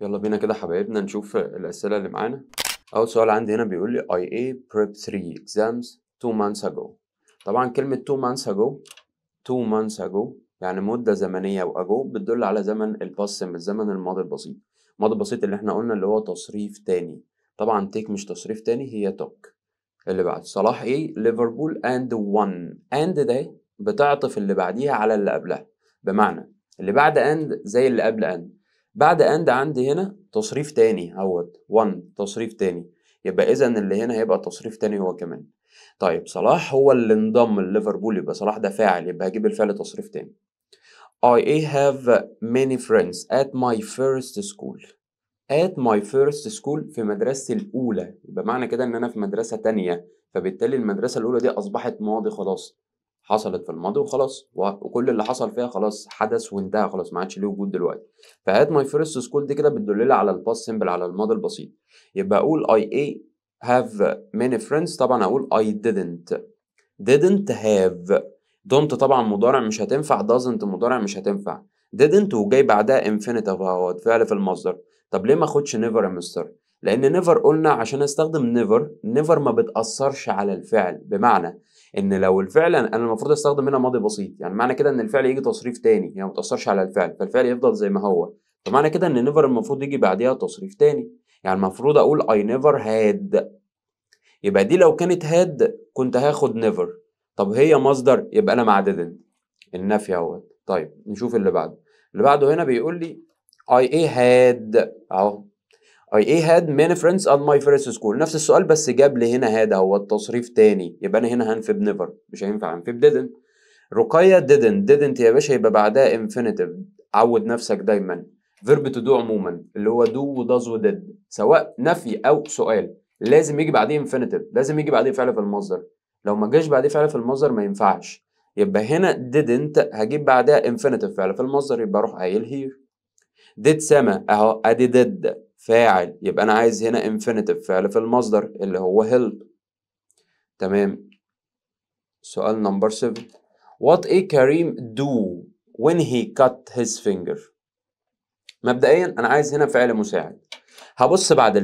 يلا بينا كده حبايبنا نشوف الأسئلة اللي معانا. أول سؤال عندي هنا بيقول لي IA prep 3 exams 2 months ago. طبعا كلمة 2 months ago 2 months ago يعني مدة زمنية، وأجو بتدل على زمن الباست سيمبل، الزمن الماضي البسيط. الماضي البسيط اللي احنا قلنا اللي هو تصريف تاني. طبعا تيك مش تصريف تاني، هي توك. اللي بعد صلاح ايه ليفربول اند 1 اند ده بتعطف اللي بعديها على اللي قبلها، بمعنى اللي بعد اند زي اللي قبل اند. بعد اند عندي هنا تصريف تاني اهوت 1 تصريف تاني، يبقى اذا اللي هنا هيبقى تصريف تاني هو كمان. طيب صلاح هو اللي انضم لليفربول، يبقى صلاح ده فاعل، يبقى هجيب الفعل تصريف تاني. I have many friends at my first school. at my first school في مدرستي الأولى، يبقى معنى كده إن أنا في مدرسة تانية، فبالتالي المدرسة الأولى دي أصبحت ماضي خلاص، حصلت في الماضي وخلاص، وكل اللي حصل فيها خلاص حدث وانتهى خلاص، ما عادش ليه وجود دلوقتي. فat my first school دي كده بتدل لي على الباست سيمبل، على الماضي البسيط. يبقى أقول I have many friends، طبعا أقول I didn't have. don't طبعا مضارع مش هتنفع، doesn't مضارع مش هتنفع. didn't وجاي بعدها infinitive اهو فعل في المصدر. طب ليه ما اخدش never يا مستر؟ لان never قلنا عشان استخدم never ما بتأثرش على الفعل، بمعنى ان لو الفعل انا المفروض استخدم هنا ماضي بسيط، يعني معنى كده ان الفعل يجي تصريف تاني، يعني ما بتأثرش على الفعل، فالفعل يفضل زي ما هو. فمعنى كده ان never المفروض يجي بعديها تصريف تاني، يعني المفروض اقول I never had. يبقى دي لو كانت had كنت هاخد never. طب هي مصدر، يبقى انا مع didn't، النفي اهوت. طيب نشوف اللي بعده. اللي بعده هنا بيقول لي I had اهو I had many friends at my first school. نفس السؤال بس جاب لي هنا had اهو التصريف تاني، يبقى انا هنا هنفي never، مش هينفع هنفي didn't. رقية didn't يا باشا يبقى بعدها infinitive. عود نفسك دايما verb to do عموما اللي هو do و does و did، سواء نفي او سؤال لازم يجي بعديه infinitive، لازم يجي بعديه فعل في المصدر. لو ما جاش بعديه فعل في المصدر ما ينفعش. يبقى هنا didn't هجيب بعدها infinitive فعل في المصدر، يبقى اروح قايل here. did سما اهو ادي did فاعل، يبقى انا عايز هنا infinitive فعل في المصدر اللي هو help. تمام. سؤال نمبر 7. What a Karim do when he cut his finger. مبدئيا انا عايز هنا فعل مساعد، هبص بعد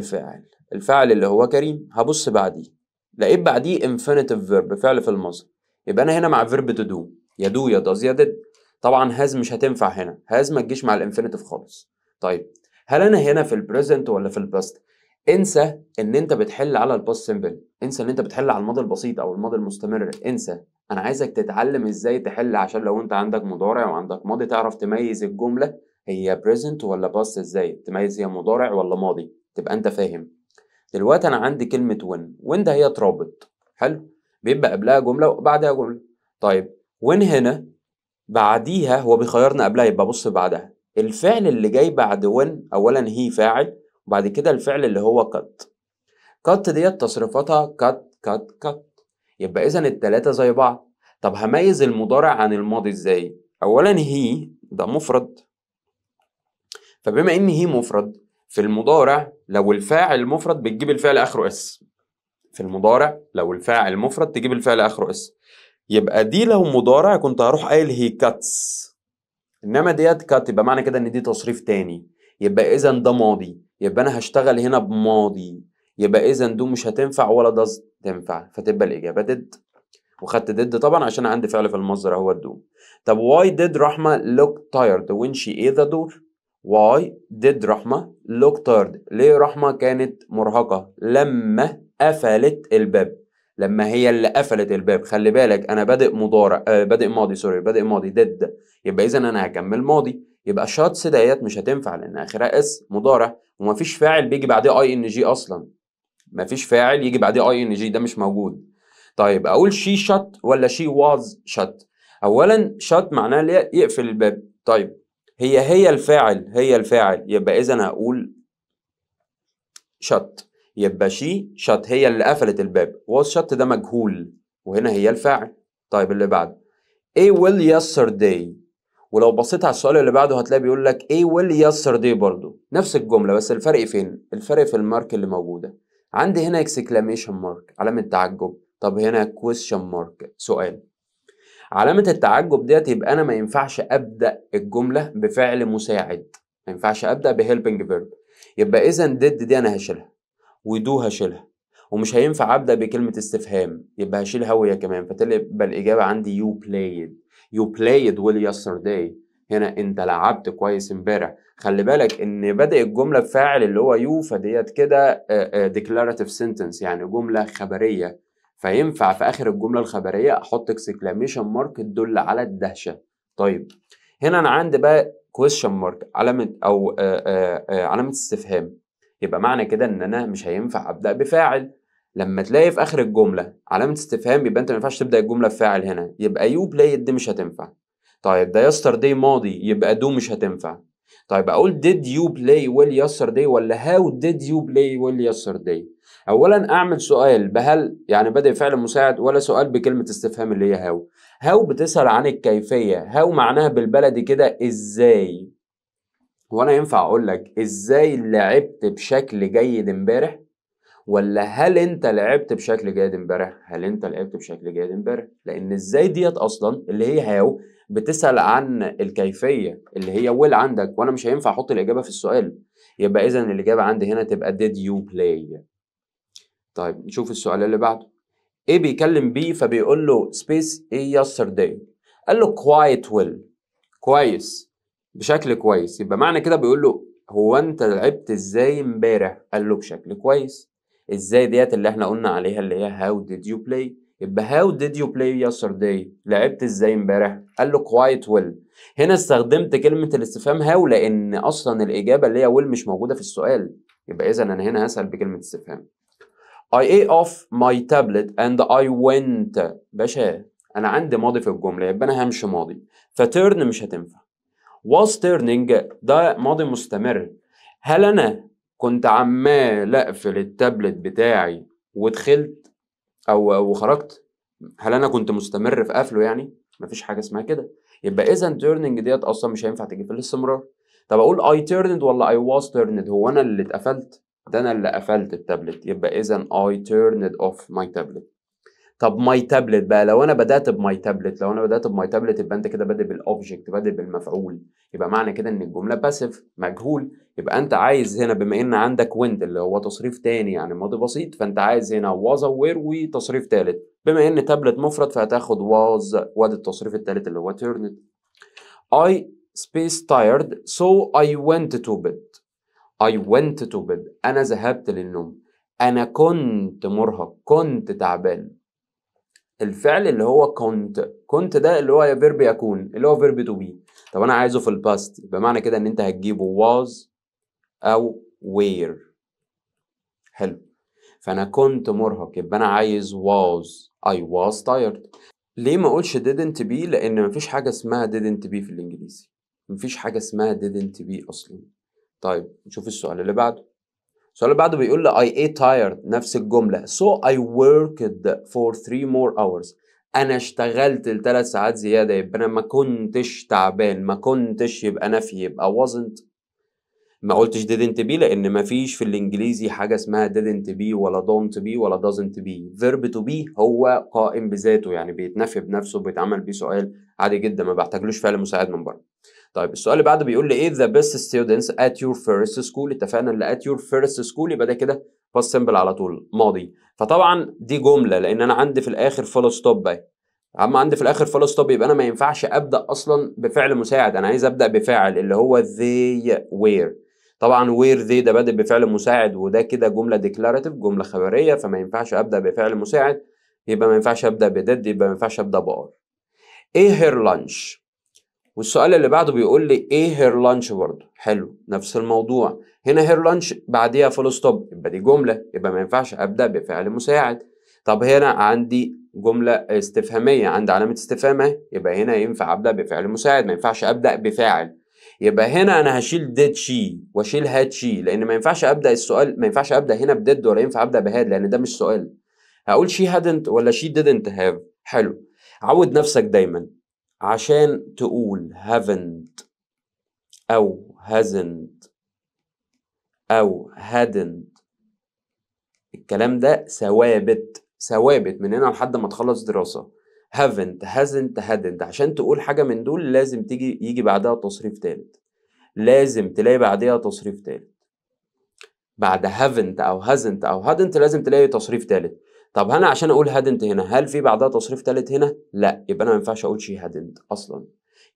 الفاعل اللي هو كريم، هبص بعديه لقيت بعديه infinitive verb فعل في المصدر، يبقى انا هنا مع verb to do، يا do يا does يا did. طبعا has مش هتنفع هنا، has ما تجيش مع الانفينيتيف خالص. طيب هل انا هنا في البريزنت ولا في الباست؟ انسى ان انت بتحل على الباست سيمبل، انسى ان انت بتحل على الماضي البسيط او الماضي المستمر، انسى. انا عايزك تتعلم ازاي تحل، عشان لو انت عندك مضارع وعندك ماضي تعرف تميز الجملة هي present ولا past، ازاي تميز هي مضارع ولا ماضي، تبقى انت فاهم. دلوقتي انا عندي كلمة when ده هي ترابط، حلو، بيبقى قبلها جملة وبعدها جملة. طيب when هنا بعديها هو بيخيرنا قبلها، يبقى بص بعدها الفعل اللي جاي بعد when اولا هي فاعل، وبعد كده الفعل اللي هو cut ديت تصريفاتها cut. يبقى اذا التلاتة زي بعض. طب هميز المضارع عن الماضي ازاي؟ اولا هي ده مفرد، فبما ان هي مفرد في المضارع لو الفاعل مفرد بتجيب الفعل اخره اس. في المضارع لو الفاعل مفرد تجيب الفعل اخره اس. يبقى دي لو مضارع كنت هروح قايل هي كاتس، انما ديت كات يبقى معنى كده ان دي تصريف تاني، يبقى اذا ده ماضي، يبقى انا هشتغل هنا بماضي، يبقى اذا دو مش هتنفع ولا داز تنفع، فتبقى الاجابه ديد. وخدت ديد طبعا عشان عندي فعل في المصدر اهو الدو. طب why did رحمه look tired when she ate the door؟ why did رحمه look tired؟ ليه رحمه كانت مرهقه لما قفلت الباب؟ لما هي اللي قفلت الباب، خلي بالك انا بادئ مضارع بادئ ماضي، سوري بادئ ماضي ديد، يبقى اذا انا هكمل ماضي، يبقى شاتس ديت مش هتنفع لان اخرها اس مضارع، ومفيش فاعل بيجي بعديه اي ان جي اصلا، مفيش فاعل يجي بعديه اي ان جي، ده مش موجود. طيب اقول شي شات ولا شي واز شات؟ اولا شات معناه يقفل الباب. طيب هي الفاعل يبقى اذا هقول شات، يبقى شي شات هي اللي قفلت الباب، واز شات ده مجهول وهنا هي الفاعل. طيب اللي بعده ايه will yesterday، ولو بصيت على السؤال اللي بعده هتلاقي بيقول لك ايه will yesterday برضو نفس الجملة، بس الفرق فين؟ الفرق في المارك اللي موجودة. عندي هنا exclamation mark علامة تعجب، طب هنا question mark سؤال. علامة التعجب ديت يبقى أنا ما ينفعش أبدأ الجملة بفعل مساعد، ما ينفعش أبدأ بهيلبنج فيرب، يبقى اذا did دي انا هشيلها ودو هشيلها، ومش هينفع ابدا بكلمه استفهام، يبقى هشيل هو كمان، فتبقى الاجابه عندي you played well yesterday. هنا انت لعبت كويس امبارح. خلي بالك ان بادئ الجمله بفاعل اللي هو يو، فديت كده declarative sentence يعني جمله خبريه، فينفع في اخر الجمله الخبريه احط exclamation mark تدل على الدهشه. طيب هنا انا عندي بقى question mark علامه او علامه استفهام، يبقى معنى كده ان انا مش هينفع ابدا بفاعل. لما تلاقي في اخر الجمله علامه استفهام يبقى انت ما ينفعش تبدا الجمله بفاعل هنا، يبقى يو بلايد دي مش هتنفع. طيب ده يسترداي ماضي، يبقى دو مش هتنفع. طيب اقول did you play well yesterday ولا how did you play well yesterday؟ اولا اعمل سؤال بهل يعني بادئ فعل مساعد، ولا سؤال بكلمه استفهام اللي هي how. how بتسأل عن الكيفيه، how معناها بالبلدي كده ازاي. وانا ينفع اقول لك ازاي لعبت بشكل جيد امبارح، ولا هل انت لعبت بشكل جيد امبارح؟ هل انت لعبت بشكل جيد امبارح؟ لان ازاي ديت اصلا اللي هي هاو بتسأل عن الكيفية اللي هي ويل عندك، وانا مش هينفع احط الاجابة في السؤال، يبقى اذا الاجابة عندي هنا تبقى did you play. طيب نشوف السؤال اللي بعده. ايه بيكلم بي فبيقول له space ايه yesterday، قال له quite well، كويس بشكل كويس، يبقى معنى كده بيقول له هو انت لعبت ازاي امبارح؟ قال له بشكل كويس. ازاي ديت اللي احنا قلنا عليها اللي هي how did you play، يبقى how did you play yesterday، لعبت ازاي امبارح؟ قال له quite well. هنا استخدمت كلمة الاستفهام how لان اصلا الاجابة اللي هي will مش موجودة في السؤال، يبقى اذا انا هنا هسأل بكلمة استفهام. I ate off my tablet and I went. باشا انا عندي ماضي في الجملة، يبقى انا همشي ماضي، فتيرن مش هتنفع. was turning ده ماضي مستمر. هل انا كنت عمال اقفل التابلت بتاعي ودخلت او خرجت؟ هل انا كنت مستمر في قفله يعني؟ مفيش حاجه اسمها كده، يبقى اذا turning ديت اصلا مش هينفع تيجي في الاستمرار. طب اقول I turned ولا I was turned؟ هو انا اللي اتقفلت؟ ده انا اللي قفلت التابلت، يبقى اذا I turned off my tablet. طب ماي تابلت بقى، لو انا بدات بماي تابلت، يبقى انت كده بادئ بالاوبجكت، بادئ بالمفعول، يبقى معنى كده ان الجمله باسيف مجهول. يبقى انت عايز هنا بما ان عندك ويند اللي هو تصريف تاني يعني ماضي بسيط، فانت عايز هنا واز او وير وتصريف تالت، بما ان تابلت مفرد فهتاخد واز وادي التصريف التالت اللي هو تيرند. I space tired so I went to bed. I went to bed انا ذهبت للنوم. انا كنت مرهق، كنت تعبان. الفعل اللي هو كنت ده اللي هو فيرب يكون اللي هو فيرب تو بي. طب انا عايزه في الباست، يبقى معنى كده ان انت هتجيبه was او were. حلو، فانا كنت مرهق يبقى انا عايز was I was tired. ليه ما اقولش didn't be؟ لان مفيش حاجه اسمها didn't be في الانجليزي، مفيش حاجه اسمها didn't be اصلا. طيب نشوف السؤال اللي بعده. السؤال اللي بعده بيقول لي I ate tired، نفس الجملة so I worked for 3 more hours. أنا اشتغلت ل3 ساعات زيادة، يبقى أنا ما كنتش تعبان، ما كنتش يبقى نفي، يبقى wasn't. ما قلتش didn't be لأن ما فيش في الإنجليزي حاجة اسمها didn't be ولا don't be ولا doesn't be. verb to be هو قائم بذاته يعني بيتنفي بنفسه، بيتعمل بيه سؤال عادي جدا، ما بحتاجلوش فعل مساعد من بره. طيب السؤال اللي بعده بيقول لي ايه the best students at your first school. اتفقنا ان at your first school يبقى ده كده past simple على طول ماضي، فطبعا دي جمله لان انا عندي في الاخر فول ستوب بقى. اما عندي في الاخر فول ستوب يبقى انا ما ينفعش ابدا اصلا بفعل مساعد، انا عايز ابدا بفاعل اللي هو they were. طبعا were they ده بادئ بفعل مساعد، وده كده جمله declarative جمله خبريه، فما ينفعش ابدا بفعل مساعد، يبقى ما ينفعش ابدا بدid، يبقى ما ينفعش ابدا بار. ايه her lunch؟ والسؤال اللي بعده بيقول لي ايه هير لانش برضه. حلو، نفس الموضوع. هنا هير لانش بعديها فول ستوب، يبقى دي جمله، يبقى ما ينفعش ابدا بفعل مساعد. طب هنا عندي جمله استفهاميه، عندي علامه استفهام اهي، يبقى هنا ينفع ابدا بفعل مساعد، ما ينفعش ابدا بفاعل. يبقى هنا انا هشيل ديد شي واشيل هاد شي، لان ما ينفعش ابدا السؤال، ما ينفعش ابدا هنا بديد ولا ينفع ابدا بهاد لان ده مش سؤال. هقول شي هادنت ولا شي didn't have. حلو، عود نفسك دايما عشان تقول haven't أو hasn't أو hadn't، الكلام ده ثوابت من هنا لحد ما تخلص دراسة. haven't hasn't hadn't، عشان تقول حاجة من دول لازم يجي بعدها تصريف تالت، لازم تلاقي بعدها تصريف تالت. بعد haven't او hasn't او hadn't لازم تلاقي تصريف ثالث. طب انا عشان اقول hadn't هنا هل في بعدها تصريف ثالث هنا؟ لا، يبقى انا ما ينفعش اقول she hadn't اصلا،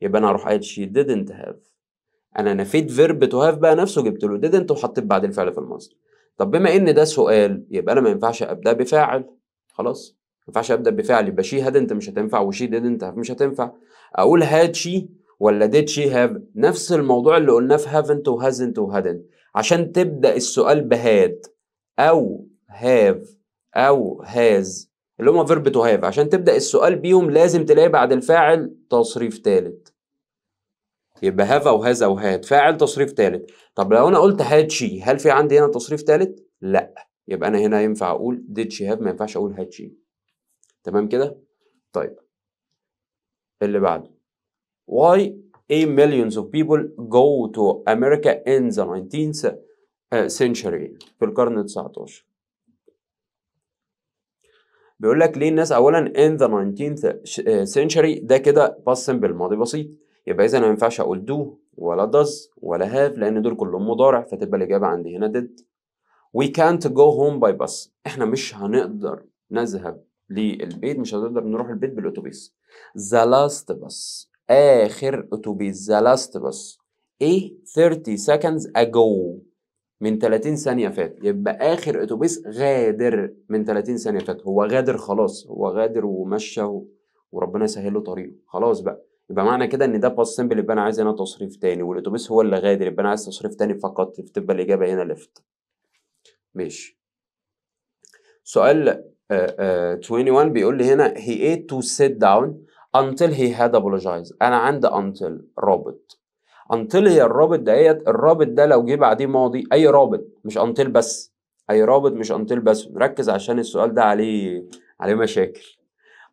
يبقى انا هروح قايل she didn't have. انا نفيت فيرب تو هاف بقى نفسه، جبت له didn't وحطيت بعد الفعل في المصدر. طب بما ان ده سؤال يبقى انا ما ينفعش ابدا بفاعل، خلاص ما ينفعش ابدا بفعل، يبقى she hadn't مش هتنفع وشي didn't have مش هتنفع. اقول had she ولا did she have، نفس الموضوع اللي قلناه في haven't و hasn't و hadn't. عشان تبدا السؤال بهاد او have او has اللي هما فيرب تو هاف، عشان تبدا السؤال بيهم لازم تلاقي بعد الفاعل تصريف ثالث. يبقى هاف او هاز او هاد فاعل تصريف ثالث. طب لو انا قلت هاد شي هل في عندي هنا تصريف ثالث؟ لا، يبقى انا هنا ينفع اقول did she have، ما ينفعش اقول had she. تمام كده؟ طيب اللي بعده why a millions of people go to America in the 19th century في القرن 19. بيقول لك ليه الناس اولا in the 19th century ده كده past simple ماضي بسيط، يبقى اذا ما ينفعش اقول do ولا does ولا have لان دول كلهم مضارع، فتبقى الاجابه عندي هنا did. we can't go home by bus، احنا مش هنقدر نذهب للبيت، مش هنقدر نروح البيت بالاتوبيس. the last bus اخر اتوبيس، the last bus ايه 30 seconds ago من 30 ثانية فات، يبقى آخر أتوبيس غادر من 30 ثانية فات، هو غادر خلاص، هو غادر ومشى وربنا يسهل له طريقه، خلاص بقى. يبقى معنى كده إن ده باست سمبل، يبقى أنا عايز هنا تصريف تاني، والأتوبيس هو اللي غادر، يبقى أنا عايز تصريف تاني فقط، تبقى الإجابة هنا ليفت. ماشي. سؤال 21 بيقول لي هنا he ate to sit down until he had apologized. أنا عندي until رابط. until هي الرابط ديت، الرابط ده لو جه بعديه ماضي، اي رابط مش until بس، اي رابط مش until بس، نركز عشان السؤال ده عليه مشاكل.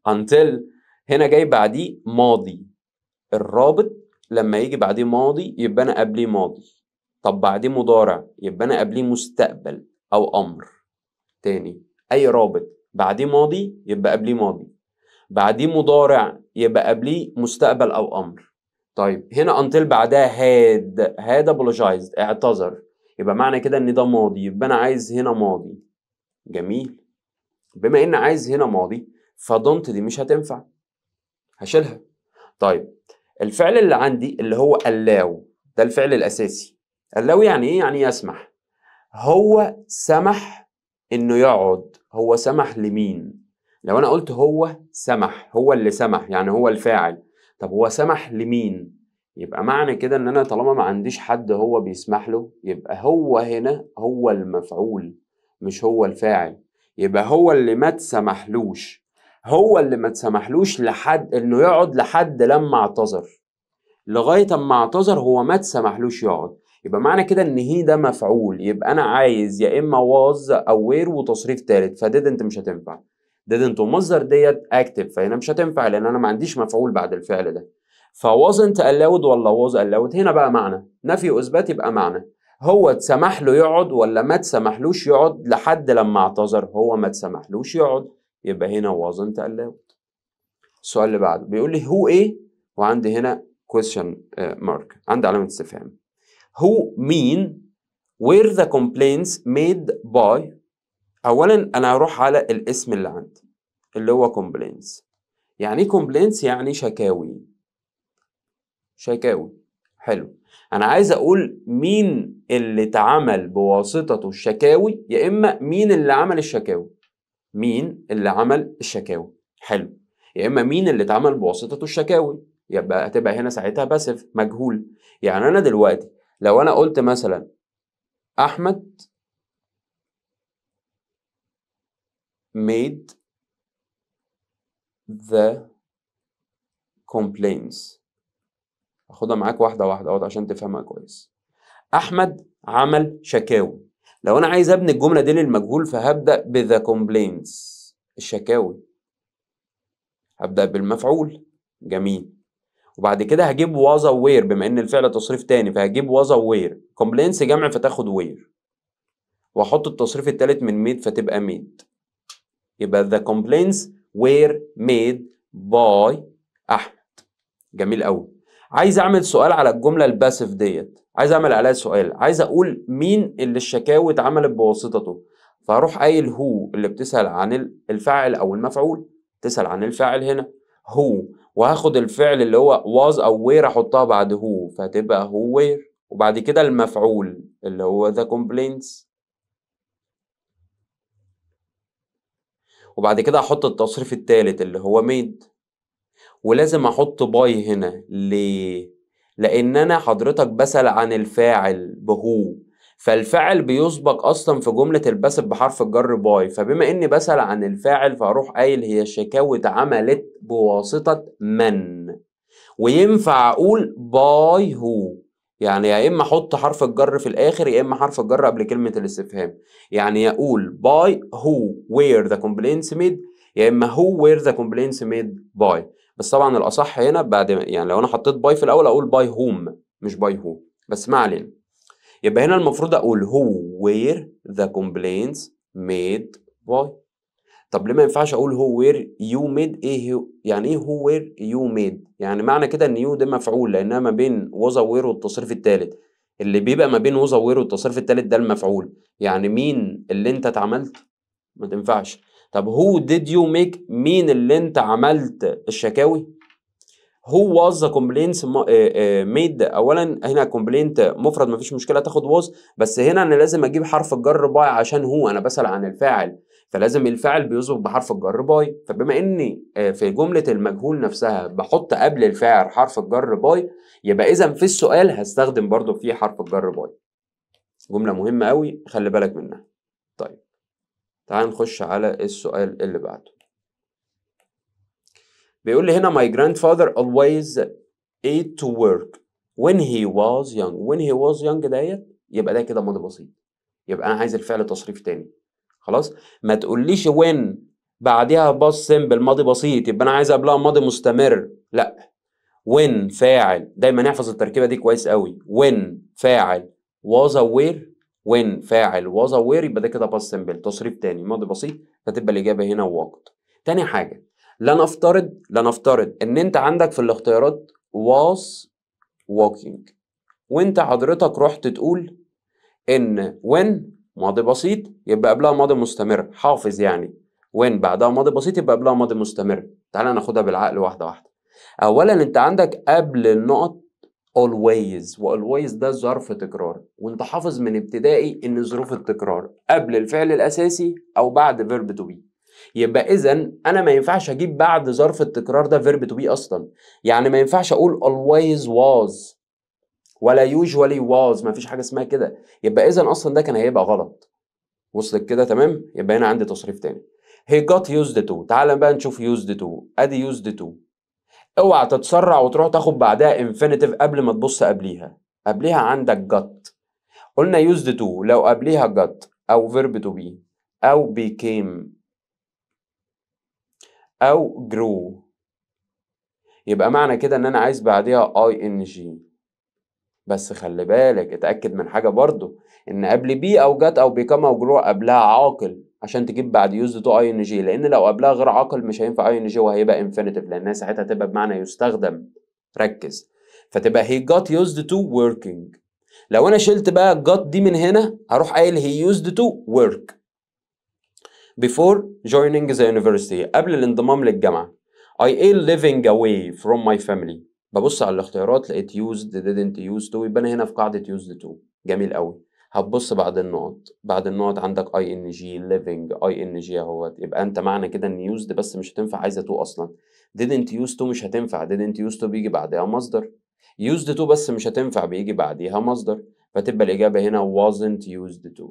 until هنا جاي بعديه ماضي، الرابط لما يجي بعديه ماضي يبقى انا قبليه ماضي، طب بعديه مضارع يبقى انا قبليه مستقبل او امر. تاني، اي رابط بعديه ماضي يبقى قبليه ماضي، بعديه مضارع يبقى قبليه مستقبل او امر. طيب هنا until بعدها had apologized اعتذر، يبقى معنى كده ان ده ماضي، يبقى انا عايز هنا ماضي. جميل. بما ان عايز هنا ماضي فدونت دي مش هتنفع، هشيلها. طيب الفعل اللي عندي اللي هو allow ده الفعل الاساسي. allow يعني ايه؟ يعني يسمح. هو سمح انه يقعد، هو سمح لمين؟ لو انا قلت هو سمح، هو اللي سمح يعني هو الفاعل، طب هو سمح لمين؟ يبقى معنى كده ان انا طالما ما عنديش حد هو بيسمح له، يبقى هو هنا هو المفعول مش هو الفاعل، يبقى هو اللي ما تسمحلوش، هو اللي ما تسمحلوش لحد انه يقعد لحد لما اعتذر، لغايه اما اعتذر هو ما تسمحلوش يقعد. يبقى معنى كده ان هي ده مفعول، يبقى انا عايز يا اما was او were وتصريف ثالث، فdidn't مش هتنفع، didn't ومصدر ديت active فهنا مش هتنفع لان انا ما عنديش مفعول بعد الفعل ده. فwasn't allowed ولا was allowed، هنا بقى معنى نفي واثبات، يبقى معنى هو اتسمح له يقعد ولا ما تسمحلوش يقعد لحد لما اعتذر، هو ما تسمحلوش يقعد، يبقى هنا wasn't allowed. السؤال اللي بعده بيقول لي who ايه، وعندي هنا question mark، عندي علامة استفهام. who mean were the complaints made by. أولا أنا هروح على الاسم اللي عندي اللي هو complaints. يعني إيه complaints؟ يعني شكاوي. شكاوي، حلو. أنا عايز أقول مين اللي اتعمل بواسطته الشكاوي، يا إما مين اللي عمل الشكاوي. مين اللي عمل الشكاوي، حلو. يا إما مين اللي اتعمل بواسطته الشكاوي، يبقى هتبقى هنا ساعتها باسف مجهول. يعني أنا دلوقتي لو أنا قلت مثلا أحمد made the complaints، أخدها معاك واحدة واحدة أهو عشان تفهمها كويس. أحمد عمل شكاوي، لو أنا عايز أبني الجملة دي للمجهول فهبدأ ب the complaints الشكاوي، هبدأ بالمفعول. جميل. وبعد كده هجيب was where بما ان الفعل تصريف تاني فهجيب was where، complaints جمع فتاخد where، واحط التصريف التالت من made فتبقى made، يبقى the complaints were made by احمد. جميل قوي. عايز اعمل سؤال على الجمله الباسيف ديت، عايز اعمل عليها سؤال، عايز اقول مين اللي الشكاوي اتعملت بواسطته، فاروح قايل هو اللي بتسال عن الفاعل او المفعول، تسال عن الفاعل هنا هو، وهاخد الفعل اللي هو was او were احطها بعد هو، فهتبقى هو were، وبعد كده المفعول اللي هو the complaints، وبعد كده احط التصريف الثالث اللي هو made. ولازم احط باي هنا ليه؟ لان انا حضرتك بسأل عن الفاعل بهو، فالفاعل بيسبق اصلا في جملة الباسف بحرف الجر باي، فبما اني بسأل عن الفاعل فاروح قايل هي الشكاوي اتعملت بواسطة من، وينفع اقول باي هو، يعني يا اما احط حرف الجر في الاخر يا اما حرف الجر قبل كلمة الاستفهام، يعني يقول باي هو where the complaints made، يا اما هو where the complaints made by. بس طبعا الاصح هنا بعد يعني لو انا حطيت باي في الاول اقول باي هوم مش باي هو، بس ما علينا. يبقى هنا المفروض اقول هو where the complaints made by. طب ليه ما ينفعش اقول هو وير يو ميد؟ ايه هو يعني ايه هو وير يو ميد؟ يعني معنى كده ان يو ده مفعول لانها ما بين وذا وير والتصريف الثالث، اللي بيبقى ما بين وذا وير والتصريف الثالث ده المفعول، يعني مين اللي انت اتعملت؟ ما تنفعش. طب هو ديد يو ميك؟ مين اللي انت عملت الشكاوي؟ هو واز ذا كومبلينتس ميد. اولا هنا كومبلينت مفرد مفيش مشكله تاخد واز، بس هنا انا لازم اجيب حرف الجر باي عشان هو انا بسال عن الفاعل، فلازم الفاعل بيسبق بحرف الجر باي، فبما اني في جمله المجهول نفسها بحط قبل الفاعل حرف الجر باي، يبقى اذا في السؤال هستخدم برضو فيه حرف الجر باي. جمله مهمه قوي خلي بالك منها. طيب تعال نخش على السؤال اللي بعده. بيقول لي هنا my grandfather always ate to work when he was young. when he was young ديت يبقى ده كده ماضي بسيط، يبقى انا عايز الفعل تصريف تاني. خلاص ما تقوليش when بعديها باست سيمبل ماضي بسيط يبقى انا عايز قبلها ماضي مستمر، لا. when فاعل، دايما نحفظ التركيبه دي كويس قوي. when فاعل was aware، when فاعل was aware يبقى ده كده باست سيمبل تصريف تاني ماضي بسيط، فتبقى الاجابه هنا وقت. تاني حاجه، لنفترض ان انت عندك في الاختيارات was walking، وانت حضرتك رحت تقول ان when ماضي بسيط يبقى قبلها ماضي مستمر، حافظ يعني when بعدها ماضي بسيط يبقى قبلها ماضي مستمر. تعالى ناخدها بالعقل واحده واحده. اولا انت عندك قبل النقط always، والways ده ظرف تكرار، وانت حافظ من ابتدائي ان ظروف التكرار قبل الفعل الاساسي او بعد verb to be، يبقى اذا انا ما ينفعش اجيب بعد ظرف التكرار ده verb to be اصلا، يعني ما ينفعش اقول always was ولا usually was، ما فيش حاجه اسمها كده، يبقى اذا اصلا ده كان هيبقى غلط. وصلت كده تمام؟ يبقى هنا عندي تصريف تاني. he got used to. تعال بقى نشوف used to. ادي used to، اوعى تتسرع وتروح تاخد بعدها infinitive قبل ما تبص قبليها. قبليها عندك got، قلنا used to لو قبليها got او verb to be او became او grew، يبقى معنى كده ان انا عايز بعديها ing. بس خلي بالك اتأكد من حاجة برضو، ان قبل بي او جت او become او grow قبلها عاقل عشان تجيب بعد used to ing، لان لو قبلها غير عاقل مش هينفع ing وهيبقى infinitive لانها ساعتها تبقى بمعنى يستخدم. ركز، فتبقى he got used to working. لو انا شلت بقى got دي من هنا هروح قايل he used to work before joining the university، قبل الانضمام للجامعة. I am living away from my family. ببص على الاختيارات لقيت used didn't used to، يبقى انا هنا في قاعدة used to. جميل قوي. هتبص بعد النقط عندك ing living ing اهوت، يبقى انت معنى كده ان used بس مش هتنفع، عايزة to اصلا. didn't used to مش هتنفع، didn't used to بيجي بعدها مصدر. used to بس مش هتنفع بيجي بعديها مصدر، فتبقى الإجابة هنا wasn't used to.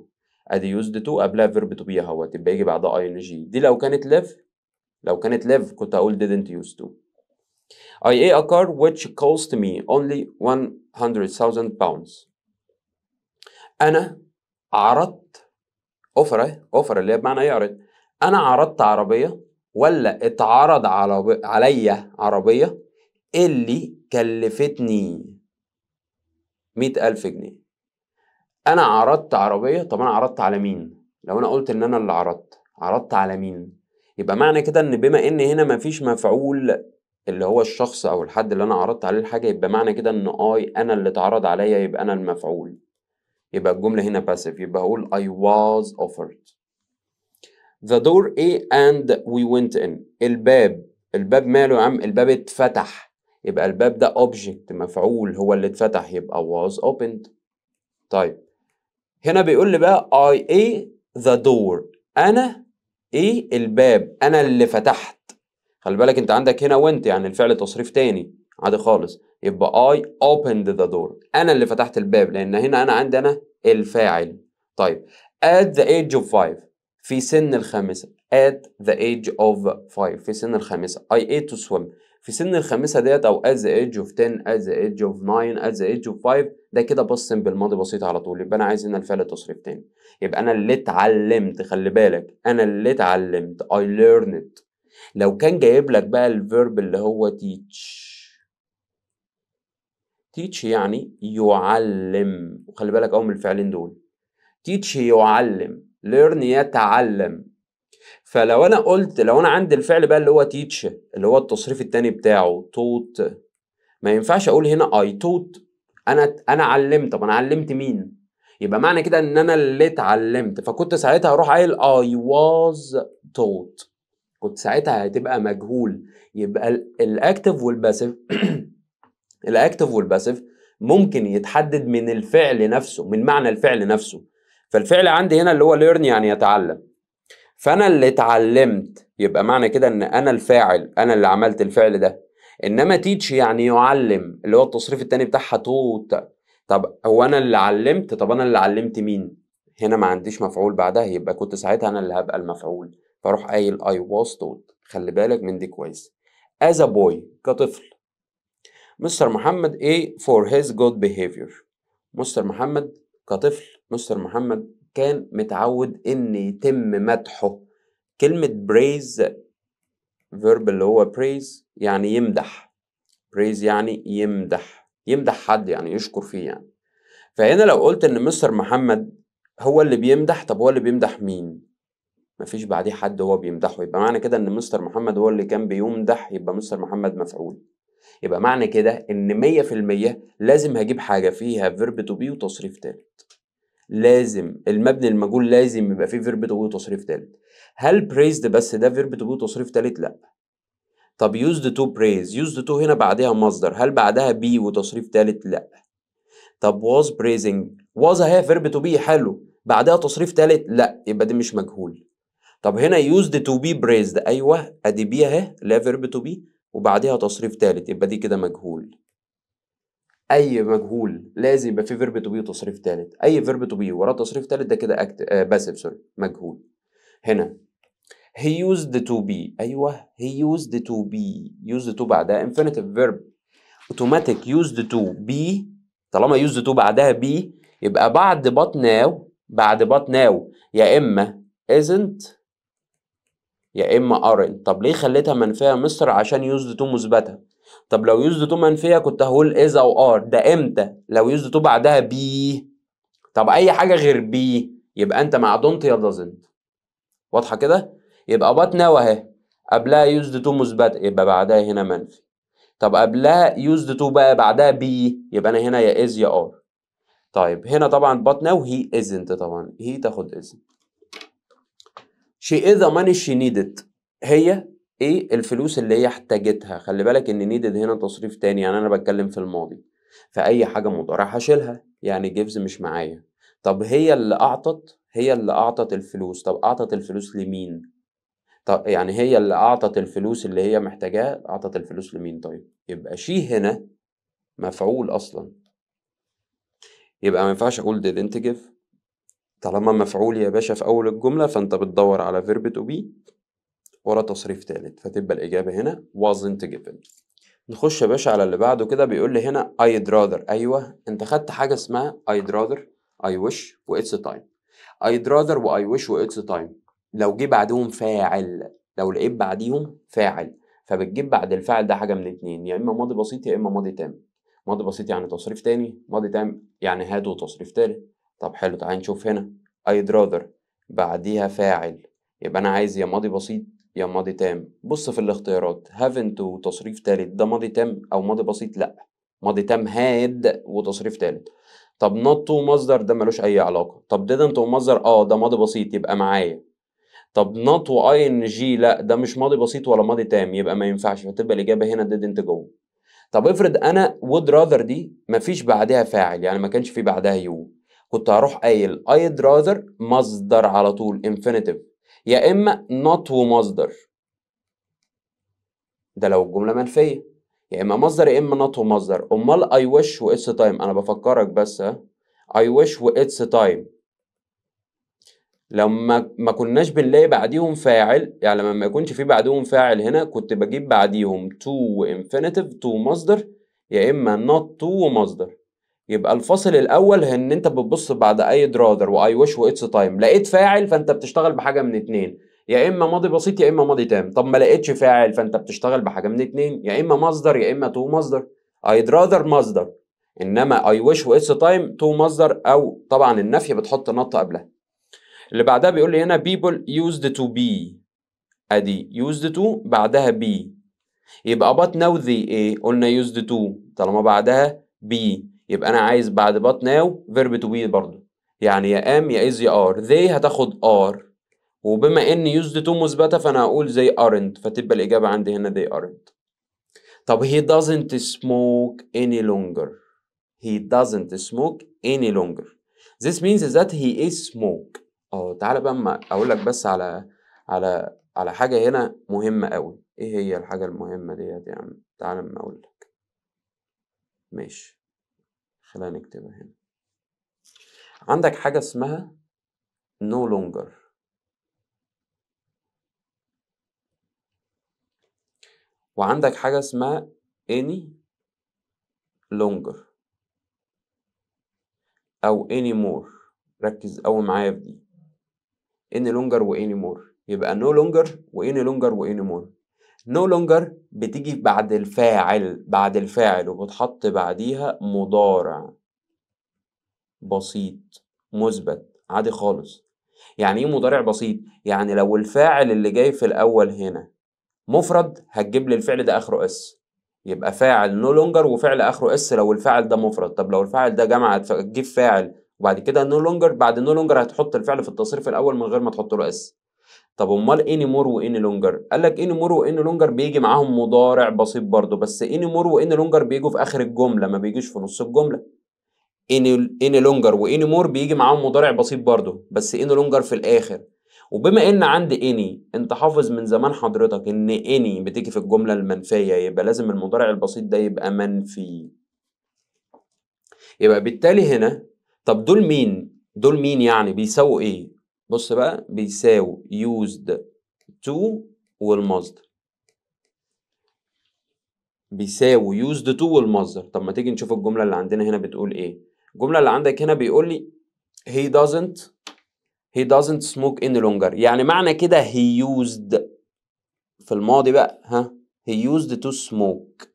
ادي used to قبلها verb to be اهوت، يبقى يجي بعدها ing. دي لو كانت live كنت هقول didn't used to. I ate a car which cost me only 100,000 pounds. أنا عرضت اوفر اللي هي بمعنى يعرض. أنا عرضت عربية ولا اتعرض عليا عربية اللي كلفتني 100,000 جنيه. أنا عرضت عربية، طب أنا عرضت على مين؟ لو أنا قلت إن أنا اللي عرضت على مين؟ يبقى معنى كده إن بما إن هنا مفيش مفعول اللي هو الشخص او الحد اللي انا عرضت عليه الحاجة، يبقى معنى كده ان انا اللي اتعرض عليا، يبقى انا المفعول، يبقى الجملة هنا passive، يبقى هقول I was offered the door A and we went in. الباب ماله يا عم؟ الباب اتفتح، يبقى الباب ده object مفعول هو اللي اتفتح، يبقى was opened. طيب هنا بيقول لي بقى I A the door، أنا إيه الباب، أنا اللي فتحت. خلي بالك أنت عندك هنا went يعني الفعل تصريف تاني عادي خالص، يبقى I opened the door، أنا اللي فتحت الباب، لأن هنا أنا عندي أنا الفاعل. طيب at the age of 5، في سن الخامسة، at the age of 5 في سن الخامسة. I ate to swim، في سن الخامسة ديت، أو at the age of 10 at the age of 9 at the age of 5، ده كده بص بالماضي بسيط على طول، يبقى أنا عايز هنا الفعل تصريف تاني، يبقى أنا اللي اتعلمت. خلي بالك أنا اللي اتعلمت I learned. لو كان جايب لك بقى الفيرب اللي هو teach يعني يعلم، وخلي بالك أهو من الفعلين دول، teach يعلم، learn يتعلم. فلو انا قلت، لو انا عندي الفعل بقى اللي هو teach اللي هو التصريف التاني بتاعه taught، ما ينفعش اقول هنا I taught، انا علمت. طب انا علمت مين؟ يبقى معنى كده ان انا اللي اتعلمت، فكنت ساعتها هروح قايل I was taught، كنت ساعتها هتبقى مجهول. يبقى الاكتف والباسيف الاكتف والباسيف ممكن يتحدد من الفعل نفسه، من معنى الفعل نفسه. فالفعل عندي هنا اللي هو learn يعني يتعلم، فانا اللي اتعلمت، يبقى معنى كده ان انا الفاعل، انا اللي عملت الفعل ده. انما teach يعني يعلم اللي هو التصريف التاني بتاعها taught. طب هو انا اللي علمت، طب انا اللي علمت مين؟ هنا ما عنديش مفعول بعدها، يبقى كنت ساعتها انا اللي هبقى المفعول، فاروح قايل I was taught. خلي بالك من دي كويس. as a boy كطفل، مستر محمد A for his good behavior. مستر محمد كطفل، مستر محمد كان متعود ان يتم مدحه. كلمة praise verb اللي هو praise يعني يمدح، praise يعني يمدح حد يعني يشكر فيه يعني. فهنا لو قلت ان مستر محمد هو اللي بيمدح، طب هو اللي بيمدح مين؟ مفيش بعديه حد هو بيمدحه، يبقى معنى كده ان مستر محمد هو اللي كان بيمدح، يبقى مستر محمد مفعول. يبقى معنى كده ان 100% لازم هجيب حاجة فيها verb to be وتصريف تالت. لازم المبني المجهول لازم يبقى فيه verb to be وتصريف تالت. هل praised بس ده verb to be وتصريف تالت؟ لا. طب used to praise، used to هنا بعدها مصدر، هل بعدها be وتصريف تالت؟ لا. طب was praising، was اهي verb to be حلو، بعدها تصريف تالت؟ لا، يبقى دي مش مجهول. طب هنا used to be praised، ايوه ادي be اهي لا verb to be وبعدها تصريف تالت، يبقى دي كده مجهول. اي مجهول لازم يبقى فيه verb to be وتصريف تالت، اي verb to be وراه تصريف تالت ده كده passive، سوري مجهول. هنا he used to be، ايوه he used to be، used to بعدها infinitive verb automatic used to be، طالما used to بعدها be يبقى بعد but now، بعد but now يا اما isn't يا اما aren't. طب ليه خليتها منفيه يا مستر؟ عشان used to مثبته. طب لو used to منفيه كنت هقول is او are، ده امتى؟ لو used to بعدها be. طب اي حاجه غير be يبقى انت مع don't يا doesn't. واضحه كده؟ يبقى but now اهي قبلها used to مثبته، يبقى بعدها هنا منفي. طب قبلها used to بقى بعدها be، يبقى انا هنا يا is يا are. طيب هنا طبعا but now he isn't، طبعا he تاخد isn't. she is the money she needed، هي ايه الفلوس اللي هي احتاجتها. خلي بالك ان needed هنا تصريف تاني، يعني انا بتكلم في الماضي، فاي حاجه مضارع هشيلها، يعني gives مش معايا. طب هي اللي اعطت، هي اللي اعطت الفلوس، طب اعطت الفلوس لمين؟ طب يعني هي اللي اعطت الفلوس اللي هي محتاجاه، اعطت الفلوس لمين؟ طيب يبقى she هنا مفعول اصلا، يبقى ما ينفعش اقول didn't give. طالما مفعول يا باشا في اول الجمله، فانت بتدور على verb to be ورا تصريف تالت، فتبقى الإجابة هنا wasn't given. نخش يا باشا على اللي بعده كده، بيقول لي هنا I'd rather. أيوه أنت خدت حاجة اسمها I'd rather I wish و it's time. I'd rather و I wish و it's time لو جه بعدهم فاعل، لو لقيت بعديهم فاعل فبتجيب بعد الفاعل ده حاجة من اتنين، يا إما ماضي بسيط يا إما ماضي تام. ماضي بسيط يعني تصريف تاني، ماضي تام يعني هاد وتصريف تالت. طب حلو، تعالى نشوف هنا I'd rather بعديها فاعل، يبقى أنا عايز يا ماضي بسيط يا ماضي تام. بص في الاختيارات haven't وتصريف تالت ده ماضي تام أو ماضي بسيط؟ لأ، ماضي تام had وتصريف تالت. طب not to مصدر ده ملوش أي علاقة. طب didn't ومصدر ده ماضي بسيط يبقى معايا. طب not و ing لأ ده مش ماضي بسيط ولا ماضي تام يبقى ما ينفعش، فتبقى الإجابة هنا didn't جوه. طب افرض أنا would rather دي مفيش بعدها فاعل، يعني ما كانش في بعدها you، كنت هروح قايل I'd rather مصدر على طول infinitive، يا إما not ومصدر ده لو الجملة منفية، يا إما مصدر يا إما not ومصدر. أمال I wish و it's time أنا بفكرك بس I wish و it's time لما ما كناش بنلاقي بعديهم فاعل، يعني لما ما يكونش في بعديهم فاعل هنا كنت بجيب بعديهم to وانفينيتيف to مصدر يا إما not to ومصدر. يبقى الفاصل الأول إن أنت بتبص بعد أي rather و I wish و it's time لقيت فاعل فأنت بتشتغل بحاجة من اتنين، يا إما ماضي بسيط يا إما ماضي تام. طب ما لقيتش فاعل فأنت بتشتغل بحاجة من اتنين، يا إما مصدر يا إما to مصدر. I'd rather مصدر، إنما I wish و it's time to مصدر، أو طبعا النفي بتحط نط قبلها. اللي بعدها بيقول لي هنا people used to be، ادي used to بعدها be، يبقى but now they ايه؟ قلنا used to طالما بعدها be يبقى انا عايز بعد but now verb to be برضو، يعني يا am يا is يا are. they هتاخد are، وبما ان used to مثبتة فانا هقول they aren't، فتبقى الاجابة عندي هنا they aren't. طب he doesn't smoke any longer، he doesn't smoke any longer this means that he is smoke. تعالى بقى اما اقول لك بس على حاجه هنا مهمه قوي. ايه هي الحاجه المهمه ديت يا عم؟ تعالى اما اقول لك. ماشي، خلينا نكتبها هنا. عندك حاجه اسمها no longer، وعندك حاجه اسمها any longer او any more. ركز قوي معايا في دي، any longer و any more. يبقى no longer و any longer و any more. no longer بتيجي بعد الفاعل وبتحط بعديها مضارع بسيط مثبت عادي خالص. يعني ايه مضارع بسيط؟ يعني لو الفاعل اللي جاي في الاول هنا مفرد هتجيب لي الفعل ده اخره اس، يبقى فاعل no longer وفعل اخره اس لو الفاعل ده مفرد. طب لو الفاعل ده جمع هتجيب فاعل وبعد كده no longer، بعد no longer هتحط الفعل في التصريف الاول من غير ما تحط له اس. طب امال اني مور واني لونجر؟ قال لك اني مور واني لونجر بيجي معاهم مضارع بسيط برضه، بس اني مور واني لونجر بيجوا في اخر الجمله ما بيجيش في نص الجمله. اني لونجر واني مور بيجي معاهم مضارع بسيط برضه بس اني لونجر في الاخر. وبما ان عندي اني، انت حافظ من زمان حضرتك ان اني بتيجي في الجمله المنفيه، يبقى لازم المضارع البسيط ده يبقى منفي. يبقى بالتالي هنا طب دول مين يعني بيساووا ايه؟ بص بقى بيساوي used to والمصدر، بيساوي used to والمصدر. طب ما تيجي نشوف الجملة اللي عندنا هنا بتقول ايه. الجملة اللي عندك هنا بيقول لي he doesn't smoke any longer، يعني معنى كده he used في الماضي بقى he used to smoke،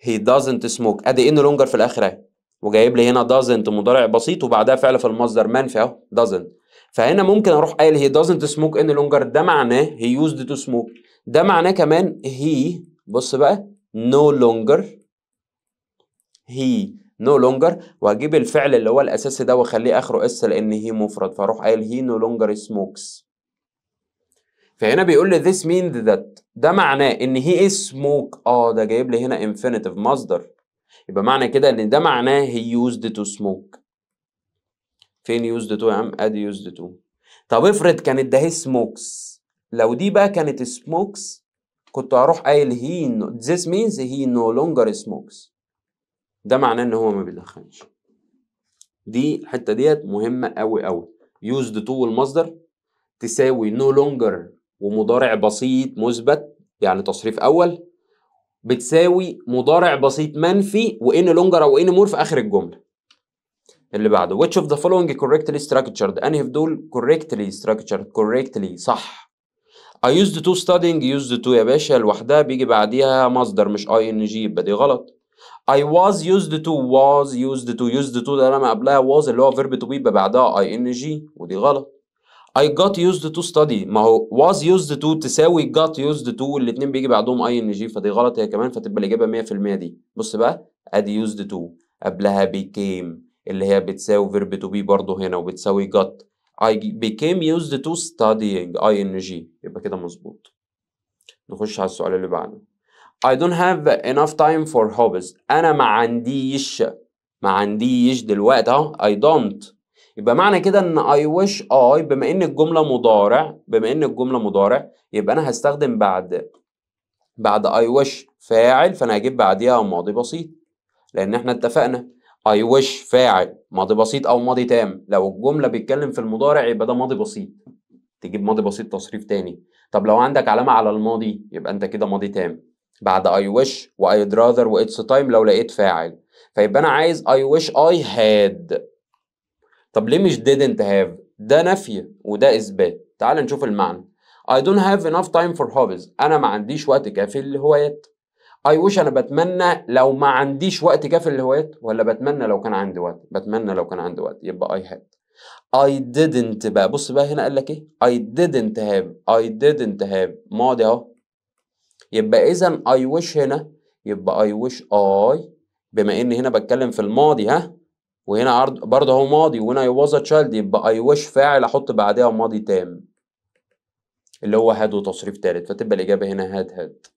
he doesn't smoke ادي any longer في الاخر اهي، وجايب لي هنا doesn't مضارع بسيط وبعدها فعل في المصدر منفي اهو doesn't. فهنا ممكن اروح قايل he doesn't smoke any longer، ده معناه he used to smoke، ده معناه كمان he، بص بقى no longer وهجيب الفعل اللي هو الاساسي ده واخليه اخره اس لان هي مفرد، فاروح قايل he no longer smokes. فهنا بيقول لي this means that، ده معناه ان he is smoke، ده جايب لي هنا infinitive مصدر، يبقى معنى كده ان ده معناه he used to smoke. فين used to يا عم؟ ادي used to. طب افرض كانت ده he smokes، لو دي بقى كانت smokes كنت هروح قايل this means he no longer smokes، ده معناه ان هو ما بيدخنش. دي الحته ديت مهمه قوي قوي. used to والمصدر تساوي no longer ومضارع بسيط مثبت يعني تصريف اول بتساوي مضارع بسيط منفي وان لونجر او ان مور في اخر الجمله. اللي بعده which of the following correctly structured، انهي في دول correctly structured correctly صح. I used to studying used to يا باشا لوحدها بيجي بعديها مصدر مش ing، يبقى دي غلط. I was used to ده لما قبلها was اللي هو verb to be يبقى بعدها ing ودي غلط. I got used to study، ما هو was used to تساوي got used to، والاتنين بيجي بعدهم ing، فدي غلط هي كمان، فتبقى الإجابة 100% دي. بص بقى ادي used to قبلها became اللي هي بتساوي verb to be برضه هنا وبتساوي got. I became used to studying ing، يبقى كده مظبوط. نخش على السؤال اللي بعده. I don't have enough time for hobbies. أنا ما عنديش دلوقتي أهو I don't. يبقى معنى كده إن I wish I بما إن الجملة مضارع يبقى أنا هستخدم بعد I wish فاعل، فأنا هجيب بعديها ماضي بسيط، لأن إحنا اتفقنا I wish فاعل ماضي بسيط أو ماضي تام. لو الجملة بيتكلم في المضارع يبقى ده ماضي بسيط، تجيب ماضي بسيط تصريف تاني. طب لو عندك علامة على الماضي يبقى أنت كده ماضي تام بعد I wish و I'd rather و it's time لو لقيت فاعل. فيبقى أنا عايز I wish I had. طب ليه مش didn't have؟ ده نفي وده إثبات. تعال نشوف المعنى. I don't have enough time for hobbies. أنا ما عنديش وقت كافي للهوايات. I wish أنا بتمنى لو ما عنديش وقت كافي للهوايات، ولا بتمنى لو كان عندي وقت؟ بتمنى لو كان عندي وقت، يبقى I had. I didn't بقى، بص بقى هنا قال لك إيه؟ I didn't have ماضي أهو. يبقى إذا I wish هنا يبقى I wish I، بما إن هنا بتكلم في الماضي ها، وهنا برضه هو ماضي، وهنا I was a child، يبقى I wish فاعل أحط بعدها ماضي تام اللي هو had وتصريف تالت، فتبقى الإجابة هنا had.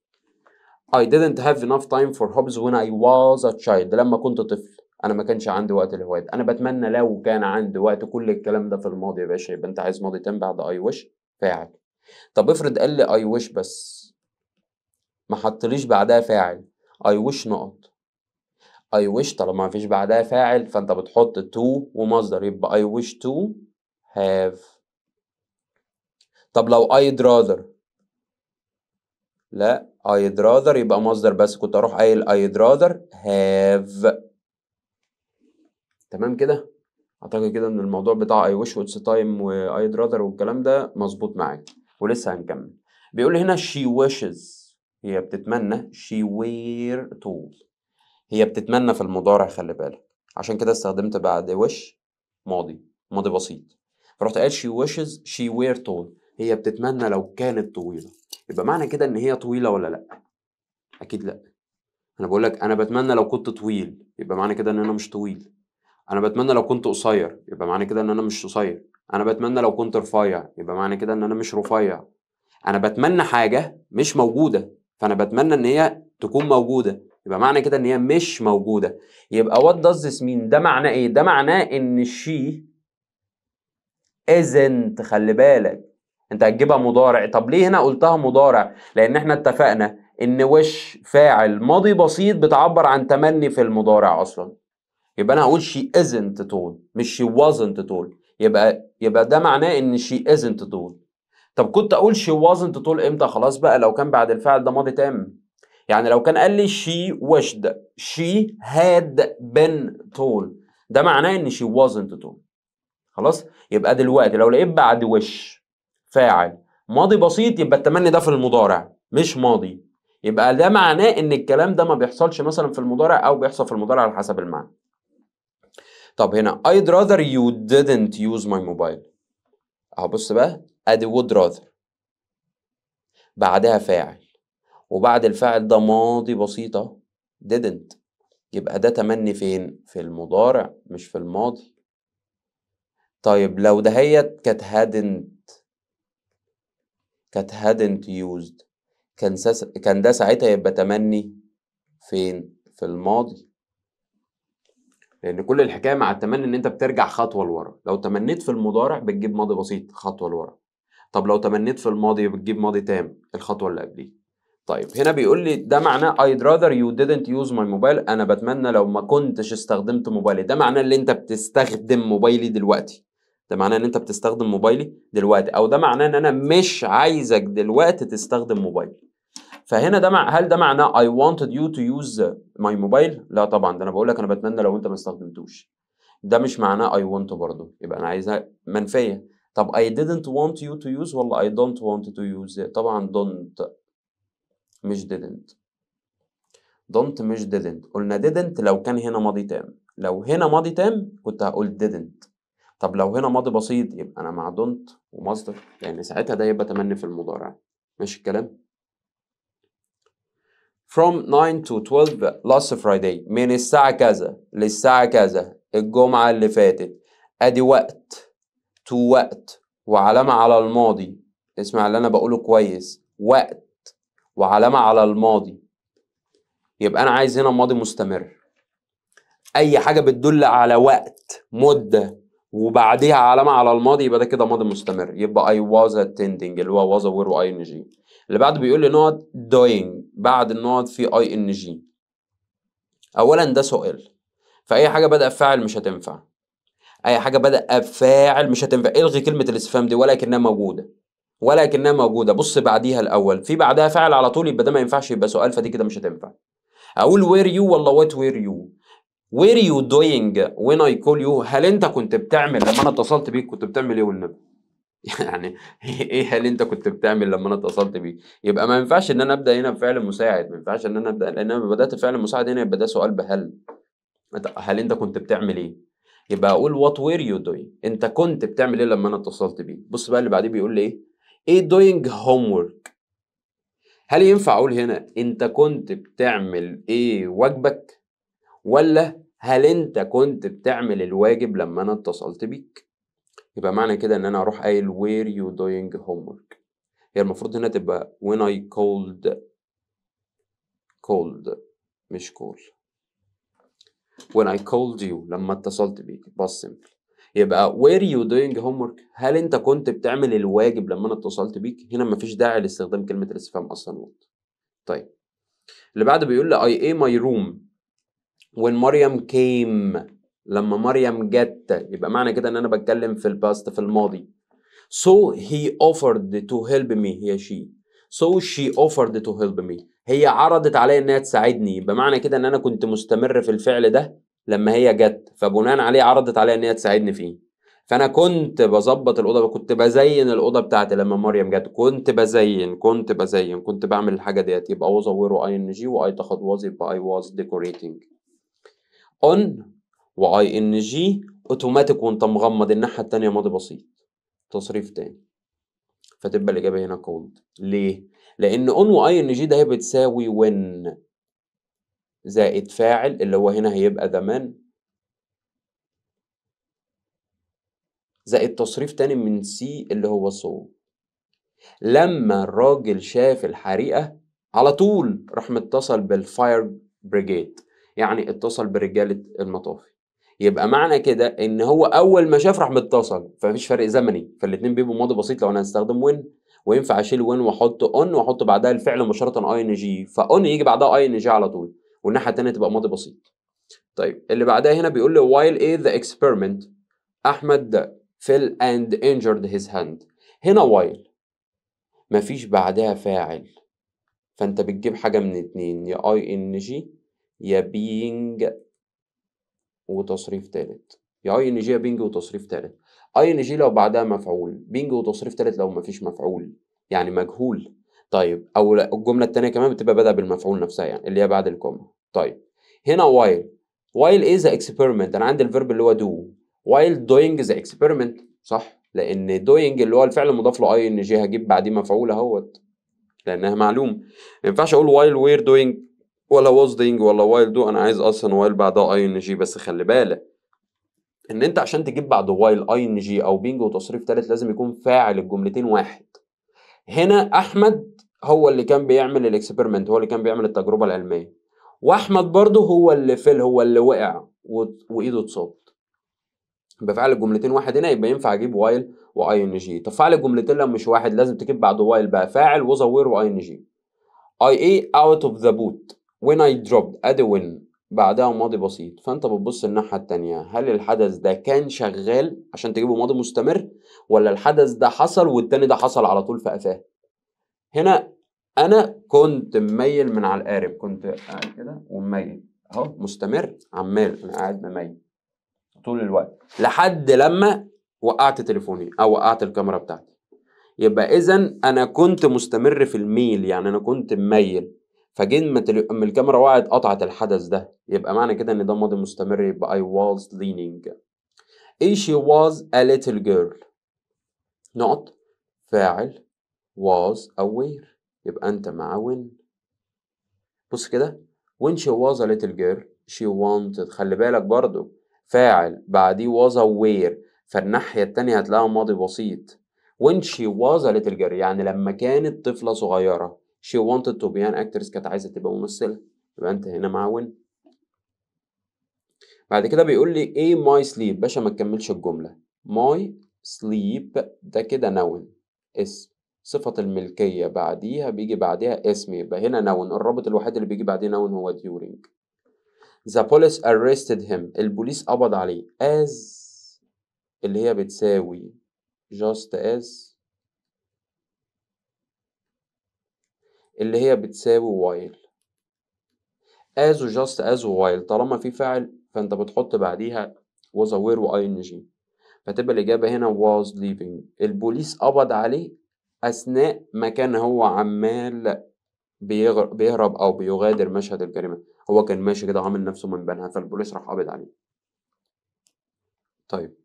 I didn't have enough time for hobbies when I was a child. لما كنت طفل أنا ما كانش عندي وقت للهوايات. أنا بتمنى لو كان عندي وقت. كل الكلام ده في الماضي يا باشا، يبقى أنت عايز ماضي تام بعد I wish فاعل. طب افرض قال لي I wish بس ما حطليش بعدها فاعل. I wish نقط. I wish طالما ما فيش بعدها فاعل فأنت بتحط to ومصدر، يبقى I wish to have. طب لو I'd rather، لا I'd rather يبقى مصدر بس، كنت أروح قايل I'd rather have. تمام كده؟ أعتقد كده إن الموضوع بتاع I wish و it's time و I'd rather والكلام ده مظبوط معاك، ولسه هنكمل. بيقول لي هنا she wishes، هي بتتمنى she were told، هي بتتمنى في المضارع خلي بالك، عشان كده استخدمت بعد wish ماضي بسيط. فرحت قايل she wishes she were told، هي بتتمنى لو كانت طويلة. يبقى معنى كده إن هي طويلة ولا لأ؟ أكيد لأ. أنا بقول لك أنا بتمنى لو كنت طويل، يبقى معنى كده إن أنا مش طويل. أنا بتمنى لو كنت قصير، يبقى معنى كده إن أنا مش قصير. أنا بتمنى لو كنت رفيع، يبقى معنى كده إن أنا مش رفيع. أنا بتمنى حاجة مش موجودة، فأنا بتمنى إن هي تكون موجودة، يبقى معنى كده إن هي مش موجودة. يبقى what does this mean؟ ده معناه إيه؟ ده معناه إن she isn't. خلي بالك أنت هتجيبها مضارع. طب ليه هنا قلتها مضارع؟ لأن إحنا اتفقنا إن وش فاعل ماضي بسيط بتعبر عن تمني في المضارع أصلا. يبقى أنا هقول she isn't told مش she wasn't told. يبقى ده معناه إن she isn't told. طب كنت اقول she wasn't told امتى؟ خلاص بقى لو كان بعد الفعل ده ماضي تام. يعني لو كان قال لي she wished she had been told، ده معناه ان she wasn't told. خلاص. يبقى دلوقتي لو لقيت بعد wish فاعل ماضي بسيط يبقى التمني ده في المضارع مش ماضي. يبقى ده معناه ان الكلام ده ما بيحصلش مثلا في المضارع او بيحصل في المضارع على حسب المعنى. طب هنا I'd rather you didn't use my mobile. اهو بص بقى ادي would rather بعدها فاعل، وبعد الفاعل ده ماضي بسيطة didn't، يبقى ده تمني فين؟ في المضارع مش في الماضي. طيب لو دهيت كانت hadn't used، كان ده ساعتها يبقى تمني فين؟ في الماضي. لأن كل الحكاية مع التمني إن أنت بترجع خطوة لورا. لو تمنيت في المضارع بتجيب ماضي بسيط خطوة لورا. طب لو تمنيت في الماضي بتجيب ماضي تام الخطوة اللي قبليه. طيب هنا بيقول لي ده معناه I'd rather you didn't use my mobile. أنا بتمنى لو ما كنتش استخدمت موبايلي. ده معناه إن أنت بتستخدم موبايلي دلوقتي. ده معناه إن أنت بتستخدم موبايلي دلوقتي، أو ده معناه إن أنا مش عايزك دلوقتي تستخدم موبايلي. فهنا هل ده معناه I wanted you to use my mobile؟ لا طبعا، ده أنا بقول لك أنا بتمنى لو أنت ما استخدمتوش. ده مش معناه I want برضه، يبقى أنا عايزها منفية. طب I didn't want you to use ولا I don't want to use؟ طبعا don't مش don't مش didn't. قلنا didn't لو كان هنا ماضي تام. لو هنا ماضي تام كنت هقول didn't، طب لو هنا ماضي بسيط يبقى انا مع دونت ومصدر، لان ساعتها ده يبقى تمني في المضارع. ماشي الكلام. From 9 to 12 last Friday، من الساعة كذا للساعة كذا الجمعة اللي فاتت. ادي وقت to وقت وعلامة على الماضي. اسمع اللي انا بقوله كويس، وقت وعلامة على الماضي. يبقى انا عايز هنا ماضي مستمر. اي حاجة بتدل على وقت مدة وبعديها علامة على الماضي يبقى ده كده ماضي مستمر. يبقى I was attending اللي هو was were و ing. اللي بعده بيقول لي نقط doing، بعد النقط في ing. اولا ده سؤال، فاي حاجة بدأ بفاعل مش هتنفع. اي حاجة بدأ بفاعل مش هتنفع. الغي كلمة الاستفهام دي ولكنها موجودة، ولكنها موجودة. بص بعديها الاول في بعدها فاعل على طول، يبقى ده ما ينفعش يبقى سؤال، فدي كده مش هتنفع. اقول were you ولا what were you. were you doing when I call you، هل انت كنت بتعمل لما انا اتصلت بيك كنت بتعمل ايه والنبي؟ يعني ايه هل انت كنت بتعمل لما انا اتصلت بيك؟ يبقى ما ينفعش ان انا ابدا هنا بفعل مساعد، ما ينفعش ان انا ابدا، لان انا بدات فعل مساعد هنا يبقى ده سؤال بهل. هل انت كنت بتعمل ايه؟ يبقى اقول what were you doing، انت كنت بتعمل ايه لما انا اتصلت بيك. بص بقى اللي بعديه بيقول لي ايه doing homework. هل ينفع اقول هنا انت كنت بتعمل ايه واجبك، ولا هل انت كنت بتعمل الواجب لما انا اتصلت بيك؟ يبقى معنى كده ان انا اروح قايل were you doing homework. هي المفروض هنا تبقى when I called مش call. when I called you لما اتصلت بيك بس simple. يبقى were you doing homework، هل انت كنت بتعمل الواجب لما انا اتصلت بيك. هنا مفيش داعي لاستخدام كلمة الاستفهام اصلا. طيب اللي بعده بيقول لي I ate my room when مريم came، لما مريم جت. يبقى معنى كده ان انا بتكلم في الباست في الماضي. so he offered to help me، هي so she offered to help me، هي عرضت عليا انها تساعدني. يبقى معنى كده ان انا كنت مستمر في الفعل ده لما هي جت، فبناء عليه عرضت عليا انها تساعدني فيه. فانا كنت بظبط الاوضه، كنت بزين الاوضه بتاعتي لما مريم جت. كنت بعمل الحاجه ديت. يبقى was aware ing واي تاخد was، يبقى I was decorating. on و ing اوتوماتيك وانت مغمض، الناحيه التانيه ماضي بسيط تصريف تاني، فتبقى الإجابة هنا cold. ليه؟ لأن on و ing ده هي بتساوي when زائد فاعل اللي هو هنا هيبقى the man، زائد تصريف تاني من سي اللي هو so. لما الراجل شاف الحريقة على طول راح متصل بالفاير بريجيد، يعني اتصل برجالة المطافي. يبقى معنى كده ان هو اول ما شاف راح متصل، فمفيش فرق زمني، فالاتنين بيبقوا ماضي بسيط لو انا هستخدم وين. وينفع اشيل وين واحط اون واحط بعدها الفعل مباشره اي ان جي، فاون يجي بعدها اي ان جي على طول، والناحيه التانيه تبقى ماضي بسيط. طيب اللي بعدها هنا بيقول لي while ايه the experiment احمد fell and injured his hand. هنا while مفيش بعدها فاعل، فانت بتجيب حاجه من اتنين، يا اي ان جي يا بينج وتصريف تالت، يا اي ان جي يا بينج وتصريف تالت. اي ان جي لو بعدها مفعول، بينج وتصريف تالت لو مفيش مفعول يعني مجهول. طيب او الجمله التانيه كمان بتبقى بدأ بالمفعول نفسها يعني اللي هي بعد الكوما. طيب هنا while is the experiment، انا عندي الفيرب اللي هو do while doing the experiment صح، لان doing اللي هو الفعل المضاف له اي ان جي هجيب بعديه مفعول اهوت لانها معلوم. ما ينفعش اقول while we're doing ولا was doing ولا while do، انا عايز اصلا while بعدها اي ان جي. بس خلي بالك ان انت عشان تجيب بعد while اي ان جي او بينج وتصريف تالت لازم يكون فاعل الجملتين واحد. هنا احمد هو اللي كان بيعمل الاكسبيرمنت، هو اللي كان بيعمل التجربه العلميه، واحمد برضه هو اللي هو اللي وقع وايده اتصابت. يبقى فعل الجملتين واحد هنا، يبقى ينفع اجيب while واي ان جي. طب فعل الجملتين لو مش واحد لازم تجيب بعده while بقى فاعل was aware واي ان جي. I ate out of the boat when I dropped، ادي when بعدها ماضي بسيط، فانت بتبص الناحيه التانيه هل الحدث ده كان شغال عشان تجيبه ماضي مستمر، ولا الحدث ده حصل والتاني ده حصل على طول في قفاه. هنا انا كنت مميل من على القارب، كنت قاعد كده ومميل اهو مستمر عمال انا قاعد مميل طول الوقت لحد لما وقعت تليفوني او وقعت الكاميرا بتاعتي. يبقى اذا انا كنت مستمر في الميل، يعني انا كنت مميل فجيت اما الكاميرا وقعت قطعت الحدث ده، يبقى معنى كده ان ده ماضي مستمر، يبقى I was leaning. إيه she was a little girl. not فاعل was aware، يبقى أنت مع when. بص كده when she was a little girl she wanted، خلي بالك برضو فاعل بعديه was aware، فالناحية التانية هتلاقيها ماضي بسيط. when she was a little girl يعني لما كانت طفلة صغيرة. she wanted to be an actress كانت عايزة تبقى ممثلة، يبقى أنت هنا مع when. بعد كده بيقول لي ايه my sleep. باشا ما تكملش الجملة. my sleep ده كده noun اسم، صفة الملكية بعديها بيجي بعديها اسم، يبقى هنا noun. الرابط الوحيد اللي بيجي بعديه noun هو during. the police arrested him. البوليس قبض عليه as اللي هي بتساوي just as اللي هي بتساوي while. as و just as و while طالما في فاعل فانت بتحط بعديها was aware و ing، فتبقى الإجابة هنا was leaving. البوليس قبض عليه أثناء ما كان هو عمال بيهرب أو بيغادر مشهد الجريمة. هو كان ماشي كده عامل نفسه من بينها فالبوليس راح قبض عليه. طيب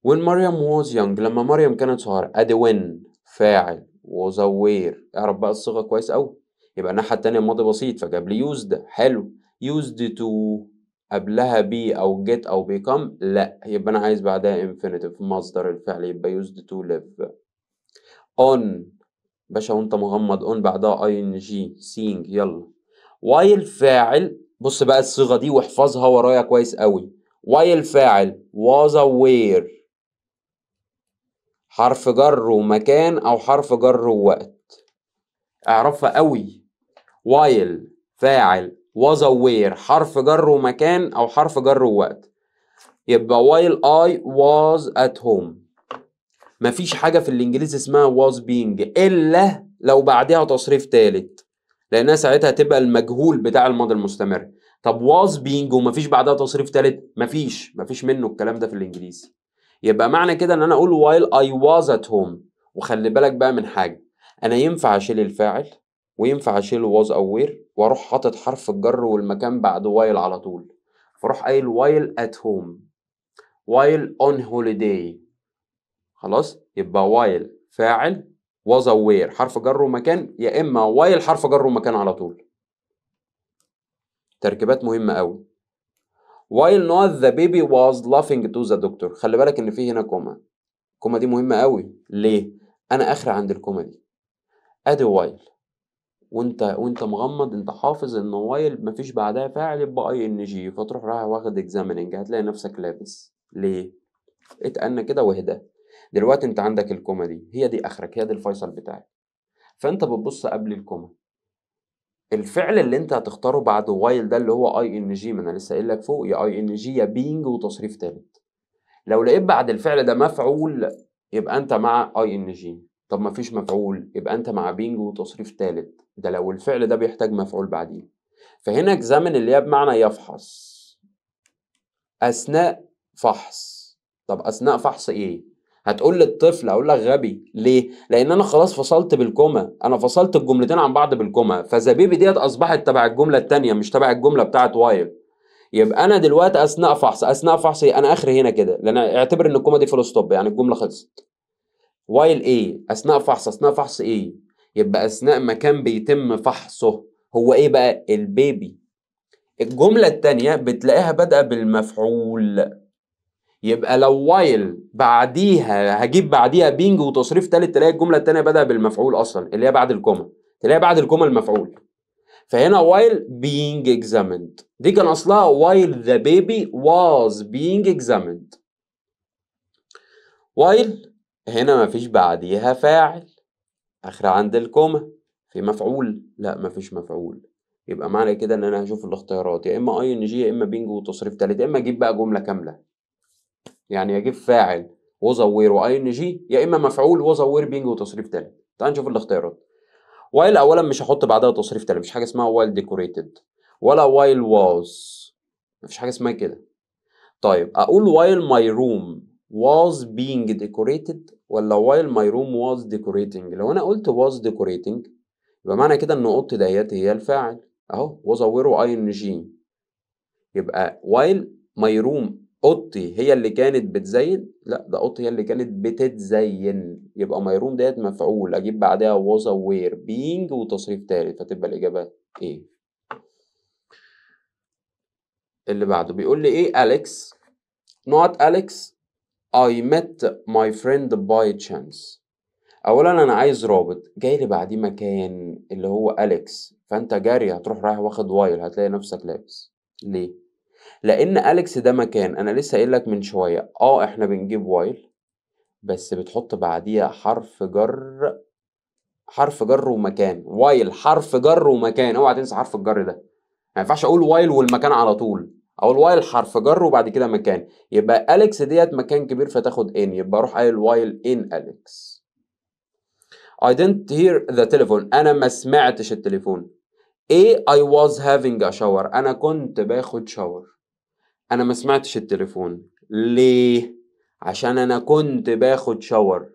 when مريم was young لما مريم كانت صغيرة. أدي when فاعل was aware، اعرف بقى الصيغة كويس أوي. يبقى الناحية التانية ماضي بسيط فجاب لي used. حلو used to قبلها be أو get أو become لأ، يبقى أنا عايز بعدها infinitive مصدر الفعل، يبقى used to live. on باشا وأنت مغمض on بعدها ing seeing. يلا while فاعل، بص بقى الصيغة دي واحفظها ورايا كويس أوي. while فاعل was aware حرف جر ومكان أو حرف جر ووقت، اعرفها أوي. while فاعل was aware حرف جر ومكان أو حرف جر ووقت، يبقى while I was at home. مفيش حاجة في الإنجليزي اسمها was being إلا لو بعدها تصريف تالت، لأنها ساعتها تبقى المجهول بتاع الماضي المستمر. طب was being ومفيش بعدها تصريف تالت، مفيش منه الكلام ده في الإنجليزي. يبقى معنى كده إن أنا أقول while I was at home. وخلي بالك بقى من حاجة، أنا ينفع أشيل الفاعل وينفع أشيل was aware وأروح حاطط حرف الجر والمكان بعد while على طول، فأروح قايل while at home while on holiday. خلاص يبقى while فاعل was aware حرف جر ومكان، يا إما while حرف جر ومكان على طول. تركيبات مهمة أوي. while not the baby was laughing to the doctor. خلي بالك إن في هنا كوما. الكوما دي مهمة أوي. ليه؟ أنا آخر عند الكوما دي. أدي while وأنت مغمض أنت حافظ إن while مفيش بعدها فاعل يبقى ing، فتروح رايح واخد examining هتلاقي نفسك لابس. ليه؟ اتأنى كده واهدى. دلوقتي انت عندك الكوما دي هي دي اخرك، هي دي الفيصل بتاعك، فانت بتبص قبل الكوما الفعل اللي انت هتختاره بعد وايل ده اللي هو اي ان جي، ما انا لسه قايل لك فوق يا اي ان جي يا بينج وتصريف تالت. لو لقيت بعد الفعل ده مفعول يبقى انت مع اي ان جي، طب ما فيش مفعول يبقى انت مع بينج وتصريف تالت، ده لو الفعل ده بيحتاج مفعول بعديه. فهنا اكزامن اللي هي بمعنى يفحص، اثناء فحص. طب اثناء فحص ايه؟ هتقول للطفل اقول لك غبي ليه؟ لان انا خلاص فصلت بالكوما، انا فصلت الجملتين عن بعض بالكوما، فزبيبي ديت اصبحت تبع الجمله الثانيه مش تبع الجمله بتاعت وايل. يبقى انا دلوقتي اثناء فحص، اثناء فحص ايه؟ انا اخري هنا كده لان اعتبر ان الكوما دي فول ستوب يعني الجمله خلصت. وايل ايه؟ اثناء فحص، اثناء فحص ايه؟ يبقى اثناء ما كان بيتم فحصه هو ايه بقى؟ البيبي. الجمله الثانيه بتلاقيها بادئه بالمفعول، يبقى لو وايل بعديها هجيب بعديها بينج وتصريف تالت تلاقي الجمله الثانيه بدأ بالمفعول اصلا اللي هي بعد الكوما، تلاقي بعد الكوما المفعول. فهنا while being examined دي كان اصلها while the baby was being examined. while هنا مفيش بعديها فاعل، اخر عند الكوما في مفعول؟ لا مفيش مفعول، يبقى معنى كده ان انا هشوف الاختيارات يا اما اي ان جي يا اما بينج وتصريف تالت، يا اما اجيب بقى جمله كامله، يعني اجيب فاعل وزوير واي ان جي يا اما مفعول وزوير بينج وتصريف تالت. تعال نشوف الاختيارات. وايل اولا مش هحط بعدها تصريف تالت، مفيش حاجه اسمها وايل ديكوريتد ولا وايل واز، مفيش حاجه اسمها كده. طيب اقول وايل ماي روم was being decorated ولا while my room was decorating؟ لو انا قلت was decorating يبقى معنى كده ان اوضتي ديت هي الفاعل اهو وزوره اي ان جي، يبقى while my room اوضتي هي اللي كانت بتزين، لا ده اوضتي هي اللي كانت بتتزين. يبقى my room ديت مفعول، اجيب بعدها was aware being وتصريف تالت، فتبقى الاجابه ايه. اللي بعده بيقول لي ايه أليكس not أليكس I met my friend by chance. اولا انا عايز رابط جاي لي بعديه مكان اللي هو أليكس، فانت جاري هتروح رايح واخد وايل هتلاقي نفسك لابس. ليه؟ لان أليكس ده مكان انا لسه قايل لك من شويه احنا بنجيب وايل بس بتحط بعديها حرف جر، حرف جر ومكان. وايل حرف جر ومكان، اوعى تنسى حرف الجر ده. ما ينفعش اقول وايل والمكان على طول، اقول وايل حرف جر وبعد كده مكان. يبقى أليكس ديت مكان كبير فتاخد ان، يبقى اروح قايل وايل ان أليكس. I didn't hear the telephone. انا ما سمعتش التليفون. ايه I was having a shower. انا كنت باخد شاور. انا ما سمعتش التليفون. ليه؟ عشان انا كنت باخد شاور.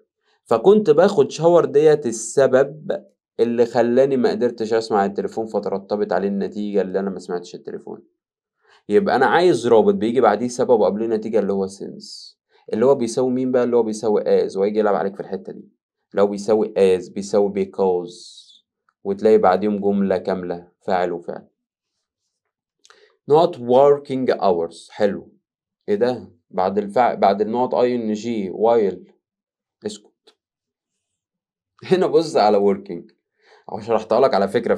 فكنت باخد شاور ديت السبب اللي خلاني ما قدرتش اسمع التليفون، فترتبط عليه النتيجة اللي انا ما سمعتش التليفون. يبقى انا عايز رابط بيجي بعديه سبب وقبليه نتيجة اللي هو since، اللي هو بيساوي مين بقى؟ اللي هو بيساوي as، وهيجي يلعب عليك في الحتة دي. لو بيساوي as بيساوي because، وتلاقي بعديهم جملة كاملة فاعل وفعل. not working hours. حلو. ايه ده؟ بعد الفعل بعد النقط ing while. اسكت. هنا بص على working، او شرحتها لك على فكرة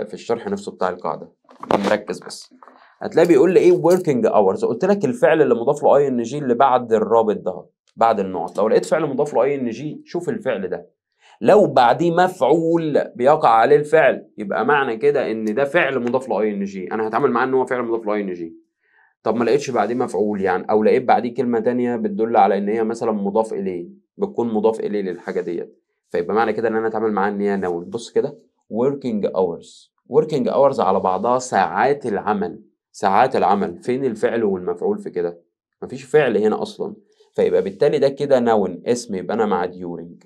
في الشرح نفسه بتاع القاعدة، نركز بس. هتلاقي بيقول لي ايه working hours. قلت لك الفعل اللي مضاف له ing اللي بعد الرابط ده بعد النقط. لو لقيت فعل مضاف له ing شوف الفعل ده، لو بعديه مفعول بيقع عليه الفعل يبقى معنى كده ان ده فعل مضاف له ing، انا هتعامل معاه ان هو فعل مضاف له ing. طب ما لقيتش بعديه مفعول يعني، او لقيت بعديه كلمة تانية بتدل على ان هي مثلا مضاف اليه، بتكون مضاف اليه للحاجة ديت، فيبقى معنى كده ان انا اتعامل معاه ان هي نون. بص كده working hours. working hours على بعضها ساعات العمل. ساعات العمل، فين الفعل والمفعول في كده؟ مفيش فعل هنا اصلا، فيبقى بالتالي ده كده نون اسم، يبقى انا مع during.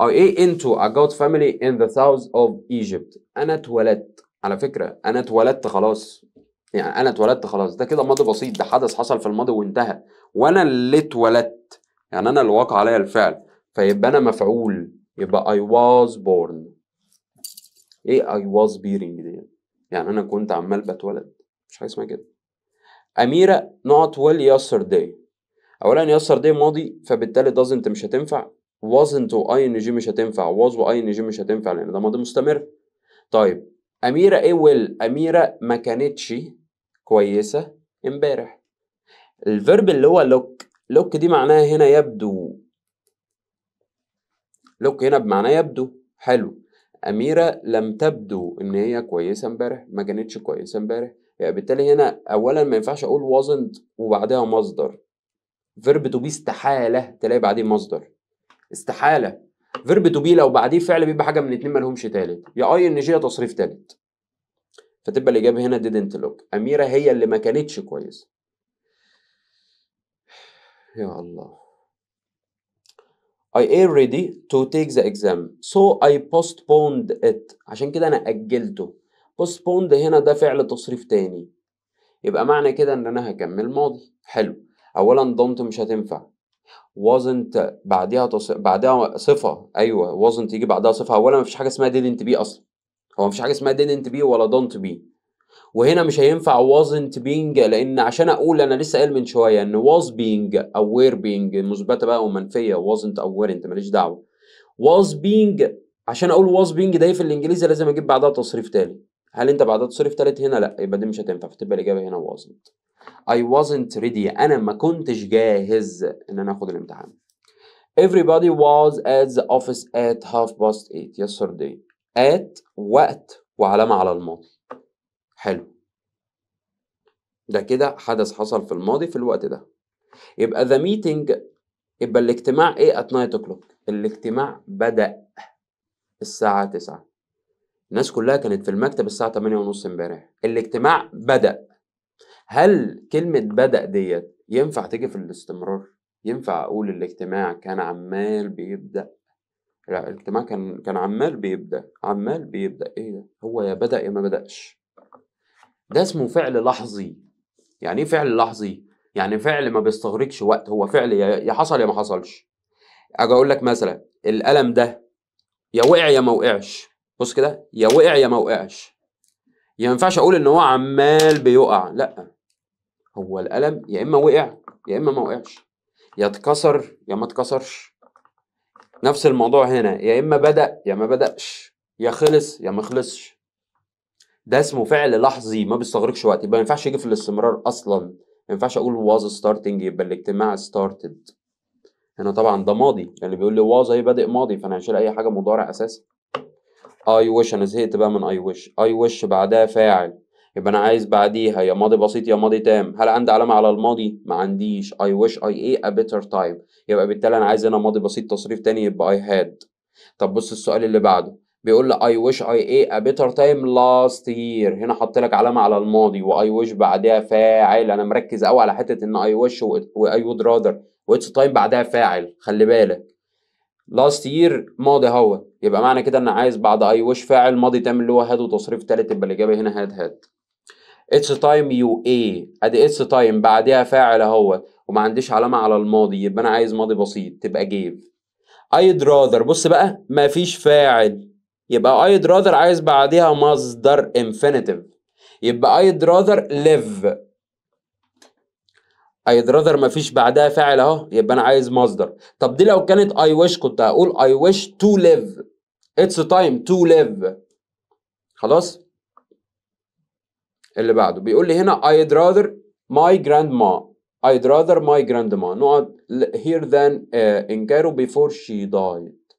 I ate into a god family in the south of Egypt. انا اتولدت، على فكرة انا اتولدت خلاص، يعني انا اتولدت خلاص ده كده ماضي بسيط، ده حدث حصل في الماضي وانتهى، وانا اللي اتولدت يعني انا اللي وقع عليا الفعل، فيبقى انا مفعول، يبقى I was born. ايه I was bearing دي؟ يعني انا كنت عمال بتولد، مش حاجه اسمها كده. اميره not well yesterday. اولا yesterday ماضي فبالتالي doesn't مش هتنفع، wasn't و ing مش هتنفع، was و ing مش هتنفع لان ده ماضي مستمر. طيب اميره ايه well؟ اميره ما كانتش كويسه امبارح. الفيرب اللي هو look دي معناها هنا يبدو. look هنا بمعنى يبدو. حلو. أميرة لم تبدو إن هي كويسة امبارح، ما كانتش كويسة امبارح، يعني بالتالي هنا أولا ما ينفعش أقول wasn't وبعدها مصدر. فيرب تو بي استحالة تلاقي بعديه مصدر، استحالة. فيرب تو بي لو بعديه فعل بيبقى حاجة من اتنين مالهمش تالت، يا أي إن جي يا تصريف تالت، فتبقى الإجابة هنا didn't look. أميرة هي اللي ما كانتش كويسة. يا الله. I am ready to take the exam so I postponed it. عشان كده أنا أجلته. postponed هنا ده فعل تصريف تاني، يبقى معنى كده إن أنا هكمل ماضي. حلو. أولا don't مش هتنفع، wasn't بعدها صفة. أيوه wasn't يجي بعدها صفة. أولا مفيش حاجة اسمها didn't be أصلا، هو مفيش حاجة اسمها didn't be ولا don't be. وهنا مش هينفع wasn't being، لان عشان اقول انا لسه قايل من شويه ان was being او were being مثبته بقى ومنفيه، wasn't او weren't ماليش دعوه. was being عشان اقول was being ده في الانجليزي لازم اجيب بعدها تصريف تالت. هل انت بعدها تصريف تالت هنا؟ لا، يبقى دي مش هتنفع، فتبقى الاجابه هنا wasn't. I wasn't ready. انا ما كنتش جاهز ان انا اخد الامتحان. Everybody was at the office at 8:30 yesterday. at وقت وعلامه على الماضي. حلو. ده كده حدث حصل في الماضي في الوقت ده. يبقى the meeting، يبقى الاجتماع ايه at 9 o'clock. الاجتماع بدأ الساعة 9. الناس كلها كانت في المكتب الساعة 8:30 امبارح. الاجتماع بدأ. هل كلمة بدأ ديت ينفع تيجي في الاستمرار؟ ينفع أقول الاجتماع كان عمال بيبدأ؟ لا، الاجتماع كان عمال بيبدأ. عمال بيبدأ ايه ده؟ هو يا بدأ يا ما بدأش. ده اسمه فعل لحظي. يعني ايه فعل لحظي؟ يعني فعل ما بيستغرقش وقت، هو فعل يا حصل يا ما حصلش. اجي اقول لك مثلا القلم ده يا وقع يا ما وقعش، بص كده، يا وقع يا ما وقعش. ما ينفعش اقول ان هو عمال بيقع، لا، هو القلم يا اما وقع يا اما ما وقعش، يا اتكسر يا ما اتكسرش. نفس الموضوع هنا، يا اما بدأ يا ما بدأش، يا خلص يا ما خلصش. ده اسمه فعل لحظي ما بيستغرقش وقت، يبقى ما ينفعش يجي في الاستمرار اصلا. ما ينفعش اقول was starting يبقى الاجتماع started. هنا طبعا ده ماضي، يعني بيقول لي was اهي بادئ ماضي، فانا هشيل اي حاجه مضارع اساسا. I wish، انا زهقت بقى من I wish بعدها فاعل، يبقى انا عايز بعديها يا ماضي بسيط يا ماضي تام. هل عندي علامه على الماضي؟ ما عنديش. I wish I a better time، يبقى بالتالي انا عايز هنا ماضي بسيط تصريف تاني، يبقى I had. طب بص السؤال اللي بعده، بيقول لي I wish I a better time last year. هنا حط لك علامه على الماضي و I wish بعدها فاعل، انا مركز قوي على حته ان I wish و I would rather و it's time بعدها فاعل، خلي بالك. last year ماضي اهو، يبقى معنى كده ان عايز بعد I wish فاعل ماضي تام اللي هو had وتصريف تالت، يبقى الاجابه هنا had. it's time you a، ادي it's time بعدها فاعل اهو وما عنديش علامه على الماضي، يبقى انا عايز ماضي بسيط تبقى gave. I'd rather، بص بقى ما فيش فاعل، يبقى I'd rather عايز بعدها مصدر infinitive، يبقى I'd rather live. I'd rather ما فيش بعدها فاعل اهو، يبقى انا عايز مصدر. طب دي لو كانت I wish كنت هقول I wish to live. it's time to live. خلاص. اللي بعده بيقول لي هنا I'd rather my grandma. I'd rather my grandma نقعد here than in Cairo before she died.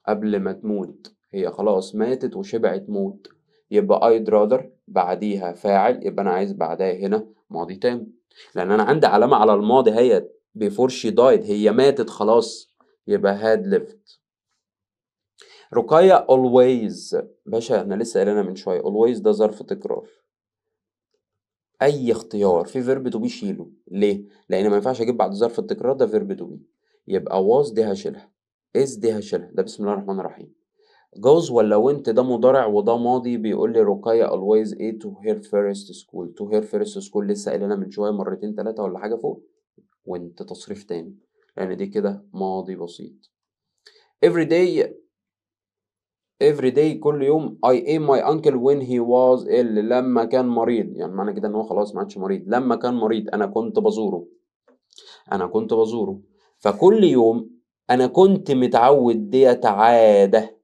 قبل ما تموت، هي خلاص ماتت وشبعت موت، يبقى I'd rather بعديها فاعل، يبقى أنا عايز بعدها هنا ماضي تام، لأن أنا عندي علامة على الماضي هي before she died، هي ماتت خلاص، يبقى had lived. رقية always، باشا احنا لسه قايلينها من شوية، always ده ظرف تكرار. اي اختيار في فيرب تو بي شيله، ليه؟ لان ما ينفعش اجيب بعد ظرف التكرار ده فيرب تو بي، يبقى was دي هشيلها، is دي هشيلها، ده بسم الله الرحمن الرحيم. goes ولا went ده مضارع وده ماضي، بيقول لي رقية always a to her first school. to her first school لسه قايلينها من شويه مرتين ثلاثه ولا حاجه فوق، went تصريف تاني لان دي كده ماضي بسيط. every day، every day كل يوم I am my uncle when he was ill، لما كان مريض، يعني معنى كده ان هو خلاص ما عادش مريض، لما كان مريض انا كنت بزوره، انا كنت بزوره. فكل يوم انا كنت متعود، ديت عادة،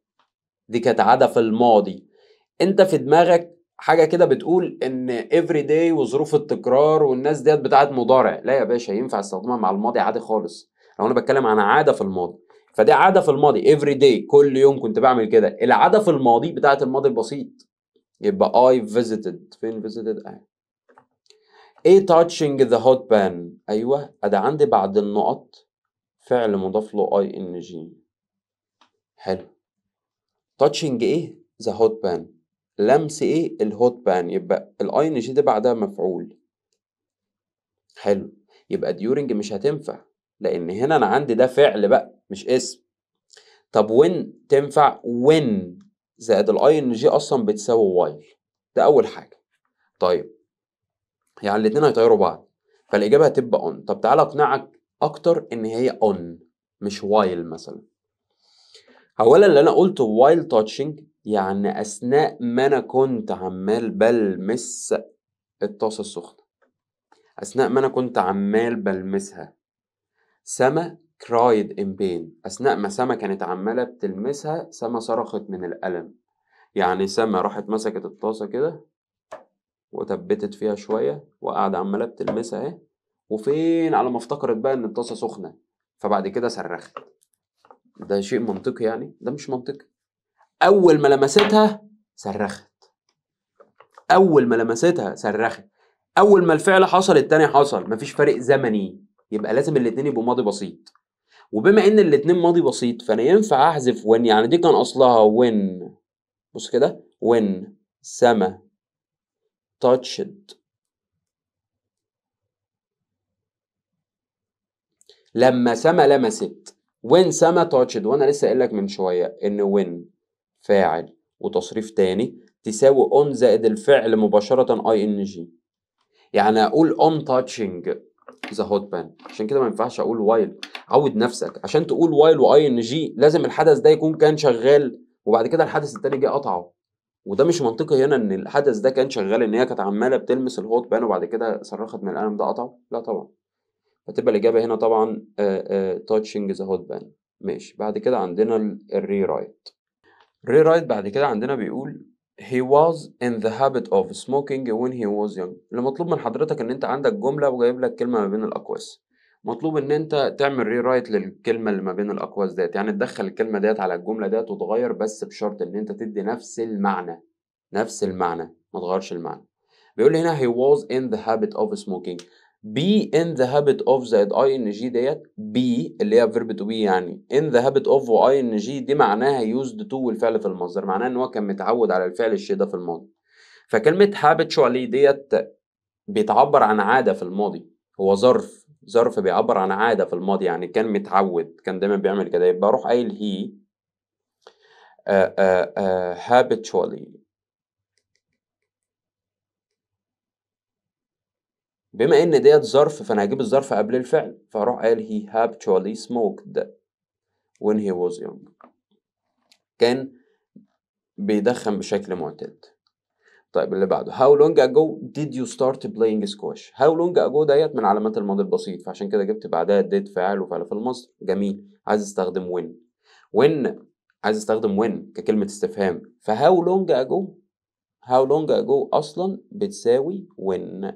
دي كانت عادة في الماضي. انت في دماغك حاجة كده بتقول ان every day وظروف التكرار والناس ديت بتاعت مضارع، لا يا باشا، ينفع استخدمها مع الماضي عادي خالص لو انا بتكلم عن عادة في الماضي. فدي عادة في الماضي every day، كل يوم كنت بعمل كده. العادة في الماضي بتاعت الماضي البسيط، يبقى I visited. فين visited؟ ايه touching the hot pan؟ ايوه، ادي عندي بعد النقط فعل مضاف له ing. حلو. touching ايه؟ the hot pan. لمس ايه؟ الهوت بان، يبقى ing دي بعدها مفعول. حلو. يبقى during مش هتنفع لان هنا انا عندي ده فعل بقى مش اسم. طب when تنفع؟ when زائد ing اصلا بتساوي while، ده اول حاجه. طيب يعني الاتنين هيطيروا بعض، فالاجابه هتبقى on. طب تعالى اقنعك اكتر ان هي on مش while مثلا. اولا اللي انا قلته while touching يعني اثناء ما انا كنت عمال بلمس الطاسه السخنه، اثناء ما انا كنت عمال بلمسها. سما cried in pain، اثناء ما سما كانت عماله بتلمسها، سما صرخت من الالم. يعني سما راحت مسكت الطاسه كده وثبتت فيها شويه وقاعده عماله بتلمسها اهي، وفين على ما افتكرت بقى ان الطاسه سخنه فبعد كده صرخت. ده شيء منطقي؟ يعني ده مش منطقي. اول ما لمستها صرخت، اول ما لمستها صرخت، اول ما الفعل حصل التاني حصل، مفيش فرق زمني، يبقى لازم الاتنين يبقوا ماضي بسيط. وبما ان الاتنين ماضي بسيط فانا ينفع احذف when، يعني دي كان اصلها when، بص كده when سما touched، لما سما لمست، when سما touched، وانا لسه قايل لك من شويه ان when فاعل وتصريف تاني تساوي on زائد الفعل مباشره ing، يعني اقول on touching the hot pan. عشان كده ما ينفعش اقول while. عود نفسك عشان تقول while و ing لازم الحدث ده يكون كان شغال وبعد كده الحدث التاني جه قطعه. وده مش منطقي هنا ان الحدث ده كان شغال، ان هي كانت عماله بتلمس الهوت بان وبعد كده صرخت من القلم ده قطعه. لا طبعا. فتبقى الاجابه هنا طبعا touching the hot ban. ماشي. بعد كده عندنا الري رايت. ري رايت بعد كده عندنا بيقول he was in the habit of smoking when he was young. اللي مطلوب من حضرتك ان انت عندك جمله وجايب لك كلمه ما بين الاقواس. مطلوب ان انت تعمل ري رايت للكلمه اللي ما بين الاقواس ديت، يعني تدخل الكلمه ديت على الجمله ديت وتغير، بس بشرط ان انت تدي نفس المعنى. نفس المعنى، ما تغيرش المعنى. بيقول لي هنا he was in the habit of smoking. be in the habit of زائد ing ديت be اللي هي verb to be، يعني in the habit of و ing دي معناها used to والفعل في المصدر، معناها ان هو كان متعود على الفعل الشيء ده في الماضي. فكلمة habitually ديت بيتعبر عن عادة في الماضي. هو ظرف بيعبر عن عادة في الماضي، يعني كان متعود، كان دايما بيعمل كده. يبقى اروح قايل he habitually. بما ان ديت ظرف فانا هجيب الظرف قبل الفعل، فهروح قايل he habitually smoked when he was young. كان بيدخن بشكل معتاد. طيب اللي بعده how long ago did you start playing squash. how long ago ديت من علامات الماضي البسيط، فعشان كده جبت بعدها did فاعل وفعل في المصدر. جميل. عايز استخدم when عايز استخدم when ككلمة استفهام. ف how long ago اصلا بتساوي when.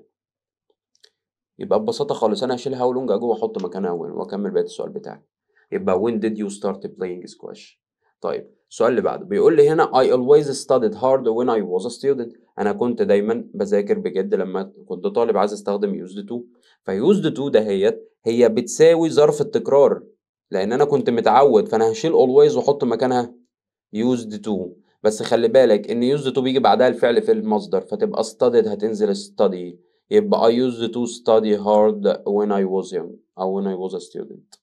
يبقى ببساطة خالص أنا هشيل how long ago وأحط مكانها when وأكمل بقية السؤال بتاعي. يبقى when did you start playing squash. طيب السؤال اللي بعده بيقول لي هنا I always studied hard when I was a student. أنا كنت دايما بذاكر بجد لما كنت طالب. عايز أستخدم used to. used to دهيت هي بتساوي ظرف التكرار، لأن أنا كنت متعود، فأنا هشيل always وأحط مكانها used to. بس خلي بالك إن used to بيجي بعدها الفعل في المصدر، فتبقى studied هتنزل study. يبقى I used to study hard when I was young أو when I was a student.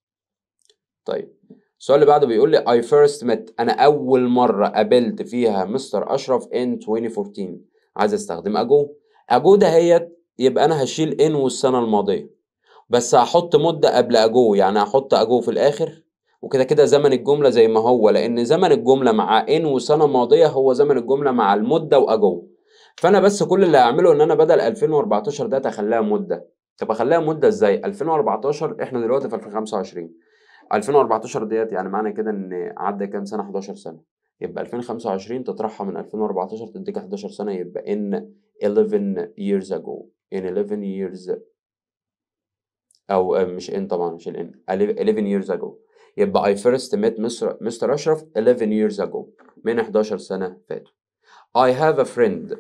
طيب السؤال اللي بعده بيقول لي I first met. أنا أول مرة قابلت فيها مستر أشرف in 2014. عايز أستخدم ago دهيت، يبقى أنا هشيل in والسنة الماضية، بس هحط مدة قبل ago، يعني هحط ago في الآخر، وكده كده زمن الجملة زي ما هو، لأن زمن الجملة مع in وسنة ماضية هو زمن الجملة مع المدة وago. فانا بس كل اللي هعمله ان انا بدل 2014 ده اخليها مده. طب اخليها مده ازاي؟ 2014 احنا دلوقتي في 2025. 2014 ديت يعني معنى كده ان عدى كام سنه؟ 11 سنه. يبقى 2025 تطرحها من 2014 تديك 11 سنه، يبقى in 11 years ago. in 11 years، او مش in طبعا، مش in 11 years ago. يبقى I first met Mr. أشرف 11 years ago، من 11 سنة فاتوا. I have a friend.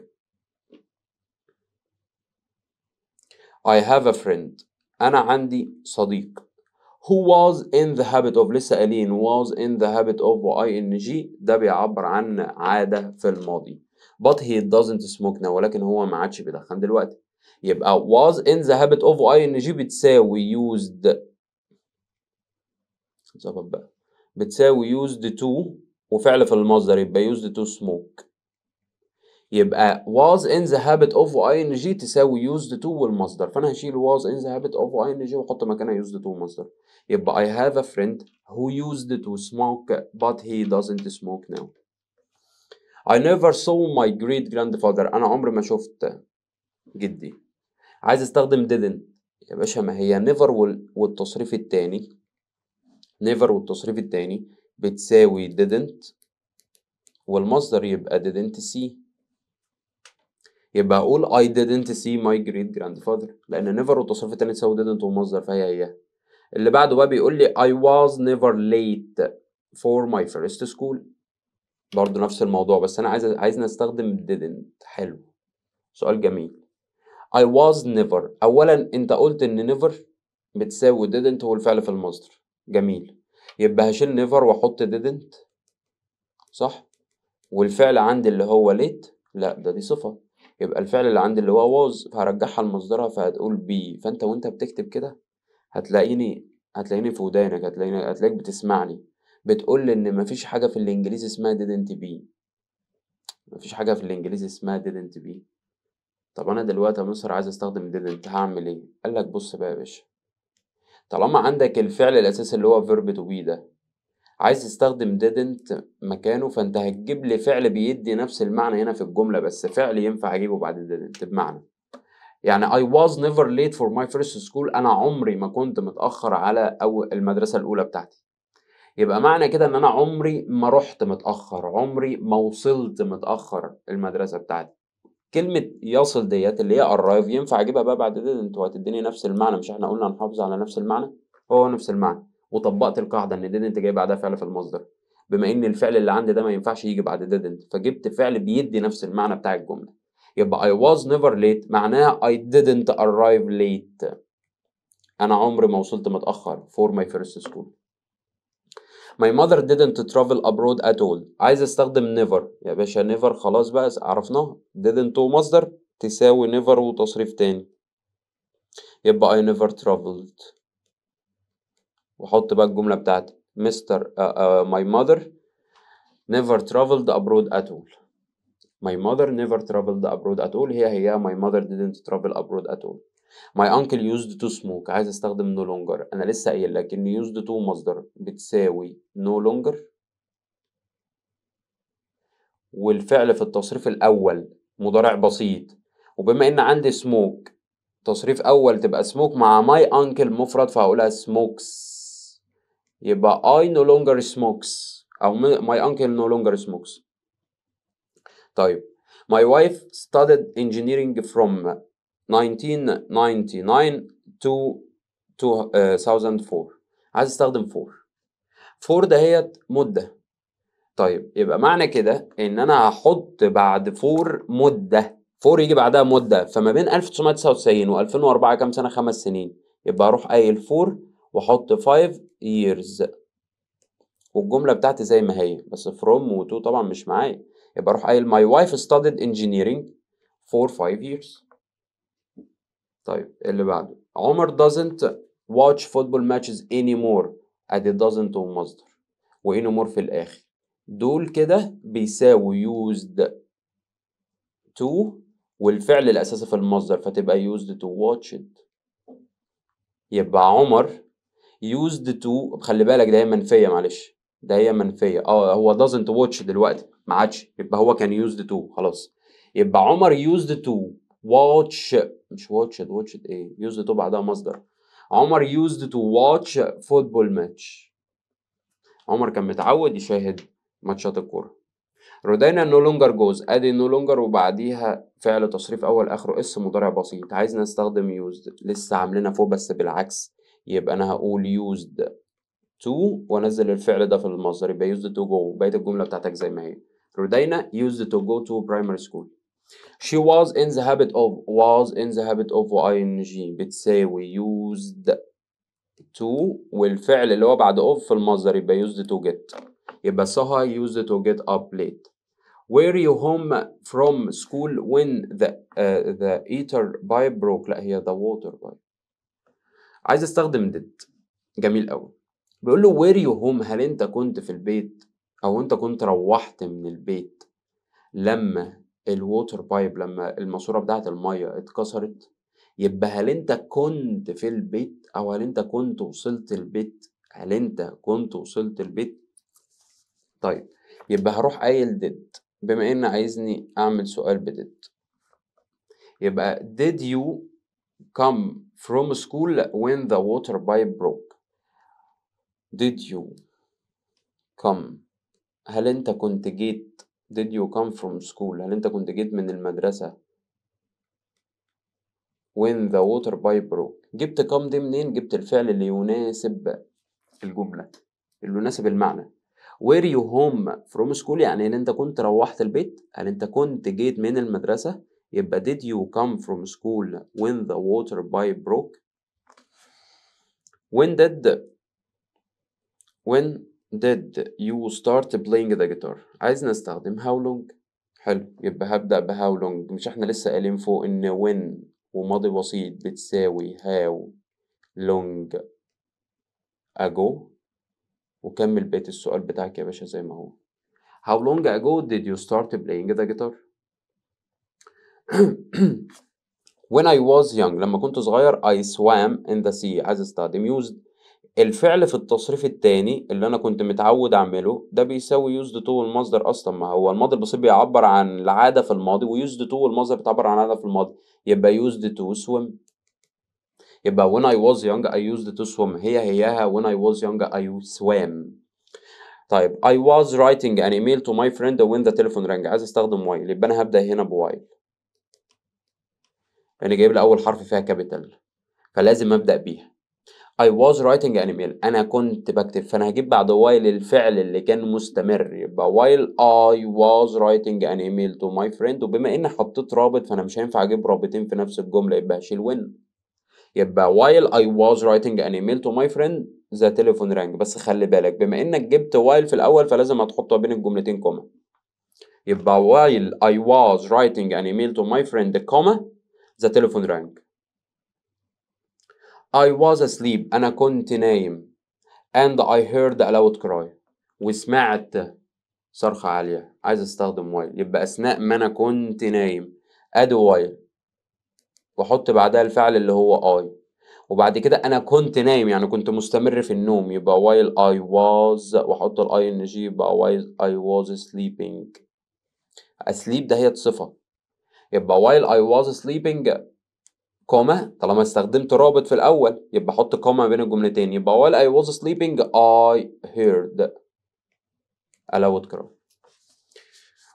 I have a friend. أنا عندي صديق. Who was in the habit of. لسه قايلين was in the habit of ing. ده بيعبر عن عادة في الماضي. But he doesn't smoke now. ولكن هو ما عادش بيدخن دلوقتي. يبقى was in the habit of ing بتساوي used. ظبط بقى. بتساوي used to وفعل في المصدر، يبقى used to smoke. يبقى was in the habit of ing تساوي used to والمصدر، فأنا هشيل was in the habit of ing وأحط مكانها used to مصدر. يبقى I have a friend who used to smoke but he doesn't smoke now. I never saw my great grandfather. أنا عمري ما شفت جدي. عايز استخدم didn't. يا باشا ما هي never والتصريف التاني. never والتصريف التاني بتساوي didn't والمصدر يبقى didn't see. يبقى أقول I didn't see my great grandfather، لأن never والتصريف التاني تساوي didn't ومصدر، فهي. اللي بعده بقى بيقول لي I was never late for my first school. برضه نفس الموضوع، بس أنا عايز نستخدم didn't. حلو، سؤال جميل. I was never. أولا أنت قلت إن never بتساوي didn't والفعل في المصدر. جميل. يبقى هشيل never وأحط didn't، صح؟ والفعل عندي اللي هو late، لا دي صفة، يبقى الفعل اللي عندي اللي هو was فهرجعها لمصدرها فهتقول be. فأنت وأنت بتكتب كده هتلاقيني في ودانك، هتلاقيك بتسمعني بتقول لي إن مفيش حاجة في الإنجليزي اسمها didn't be. مفيش حاجة في الإنجليزي اسمها didn't be. طب انا دلوقتي يا مستر عايز استخدم didn't هعمل ايه؟ قال لك بص بقى يا باشا، طالما عندك الفعل الاساسي اللي هو verb to be ده عايز تستخدم didn't مكانه، فانت هتجيب لي فعل بيدي نفس المعنى هنا في الجملة، بس فعل ينفع اجيبه بعد didn't. بمعنى يعني I was never late for my first school، انا عمري ما كنت متأخر على المدرسة الاولى بتاعتي. يبقى معنى كده ان انا عمري ما رحت متأخر، عمري ما وصلت متأخر المدرسة بتاعتي. كلمة يصل ديت اللي هي arrive ينفع اجيبها بقى بعد didn't وهتديني نفس المعنى، مش احنا قلنا هنحافظ على نفس المعنى؟ هو نفس المعنى. وطبقت القاعدة ان didn't جاي بعدها فعل في المصدر، بما ان الفعل اللي عندي ده ما ينفعش يجي بعد didn't، فجبت فعل بيدي نفس المعنى بتاع الجملة. يبقى I was never late معناها I didn't arrive late، انا عمري ما وصلت متأخر for my first school. My mother didn't travel abroad at all. عايز استخدم never يا باشا، never خلاص بقى عرفناها، didn't ومصدر تساوي never وتصريف تاني، يبقى I never traveled. وحط بقى الجملة بتاعتي my mother never traveled abroad at all. My mother never traveled abroad at all هي my mother didn't travel abroad at all. My uncle used to smoke. عايز استخدم no longer، انا لسه قايل لك ان used to مصدر بتساوي no longer، والفعل في التصريف الأول مضارع بسيط، وبما إن عندي smoke تصريف أول تبقى smoke مع my uncle مفرد فهقولها smokes، يبقى I no longer smokes أو my uncle no longer smokes. طيب my wife studied engineering from 1999 to 2004. عايز استخدم for دهيت مدة. طيب يبقى معنى كده ان انا هحط بعد فور مده، فور يجي بعدها مده، فما بين 1999 و2004 كام سنه؟ 5 سنين. يبقى اروح قايل فور واحط 5 years والجمله بتاعتي زي ما هي، بس from و to طبعا مش معايا، يبقى اروح قايل my wife studied engineering for 5 years. طيب اللي بعده عمر doesn't watch football matches anymore، ادي doesn't ومصدر و anymore في الاخر، دول كده بيساوي used to والفعل الأساسي في المصدر، فتبقى used to watch it. يبقى عمر used to، خلي بالك ده هي منفية، معلش ده هي منفية، هو doesn't watch دلوقتي ما عادش، يبقى هو كان used to خلاص. يبقى عمر used to watch، مش watch ايه، used to بعدها مصدر. عمر used to watch football match، عمر كان متعود يشاهد ماتشات الكورة. رودينا no longer goes، ادي no longer وبعديها فعل تصريف اول اخره اس مضارع بسيط، عايز نستخدم used لسه عاملينها فوق بس بالعكس، يبقى انا هقول used to وانزل الفعل ده في المصدر، يبقى used to go، بقية الجملة بتاعتك زي ما هي. رودينا used to go to primary school. she was in the habit of ing بتساوي used to والفعل اللي هو بعد of في المصدر يبقى used to get، يبقى سهى used to get up late. Were you home from school when the heater pipe broke؟ لا هي the water pipe. عايز استخدم did، جميل قوي. بيقول له were you home، هل انت كنت في البيت او انت كنت روحت من البيت لما الووتر بايب، لما الماسورة بتاعت المية اتكسرت؟ يبقى هل انت كنت في البيت او هل انت كنت وصلت البيت؟ هل انت كنت وصلت البيت؟ طيب يبقى هروح قايل did، بما ان عايزني اعمل سؤال بدid، يبقى did you come from school when the water pipe broke؟ did you come، هل انت كنت جيت؟ did you come from school، هل انت كنت جيت من المدرسة when the water pipe broke؟ جبت come دي منين؟ جبت الفعل اللي يناسب الجملة، اللي يناسب المعنى. were you home from school يعني ان انت كنت روحت البيت، هل انت كنت جيت من المدرسة، يبقى did you come from school when the water pipe broke؟ when did you start playing the guitar؟ عايز نستخدم how long. حلو، يبقى هبدأ ب how long، مش احنا لسه قايلين فوق ان when وماضي بسيط بتساوي how long ago؟ وكمل بقية السؤال بتاعك يا باشا زي ما هو. How long ago did you start playing the guitar؟ when I was young لما كنت صغير I swam in the sea. عايز استخدم used. الفعل في التصريف التاني اللي انا كنت متعود اعمله ده بيساوي used to المصدر اصلا. ما هو الماضي البسيط بيعبر عن العادة في الماضي، و used to المصدر بتعبر عن العادة في الماضي، يبقى used to swim. يبقى when I was young I used to swim هياها when I was young I swam. طيب I was writing an email to my friend when the telephone rang. عايز استخدم while، يبقى انا هبدأ هنا بوايل لان جايب لي اول حرف فيها كابيتال فلازم ابدأ بيها. I was writing an email انا كنت بكتب، فانا هجيب بعد while الفعل اللي كان مستمر، يبقى while I was writing an email to my friend. وبما اني حطيت رابط فانا مش هينفع اجيب رابطين في نفس الجملة، يبقى هشيل when. يبقى while I was writing an email to my friend the telephone rang. بس خلي بالك بما انك جبت while في الاول فلازم هتحطها بين الجملتين كوما. يبقى while I was writing an email to my friend comma the telephone rang. I was asleep أنا كنت نايم and I heard a loud cry وسمعت صرخة عالية. عايز استخدم while، يبقى أثناء ما أنا كنت نايم أدي while وأحط بعدها الفعل اللي هو I، وبعد كده أنا كنت نايم يعني كنت مستمر في النوم، يبقى while I was وأحط ال ing يبقى while I was sleeping. asleep ده هي صفة، يبقى while I was sleeping كوما طالما استخدمت رابط في الأول يبقى أحط كوما بين الجملتين، يبقى while I was sleeping I heard a loud cry.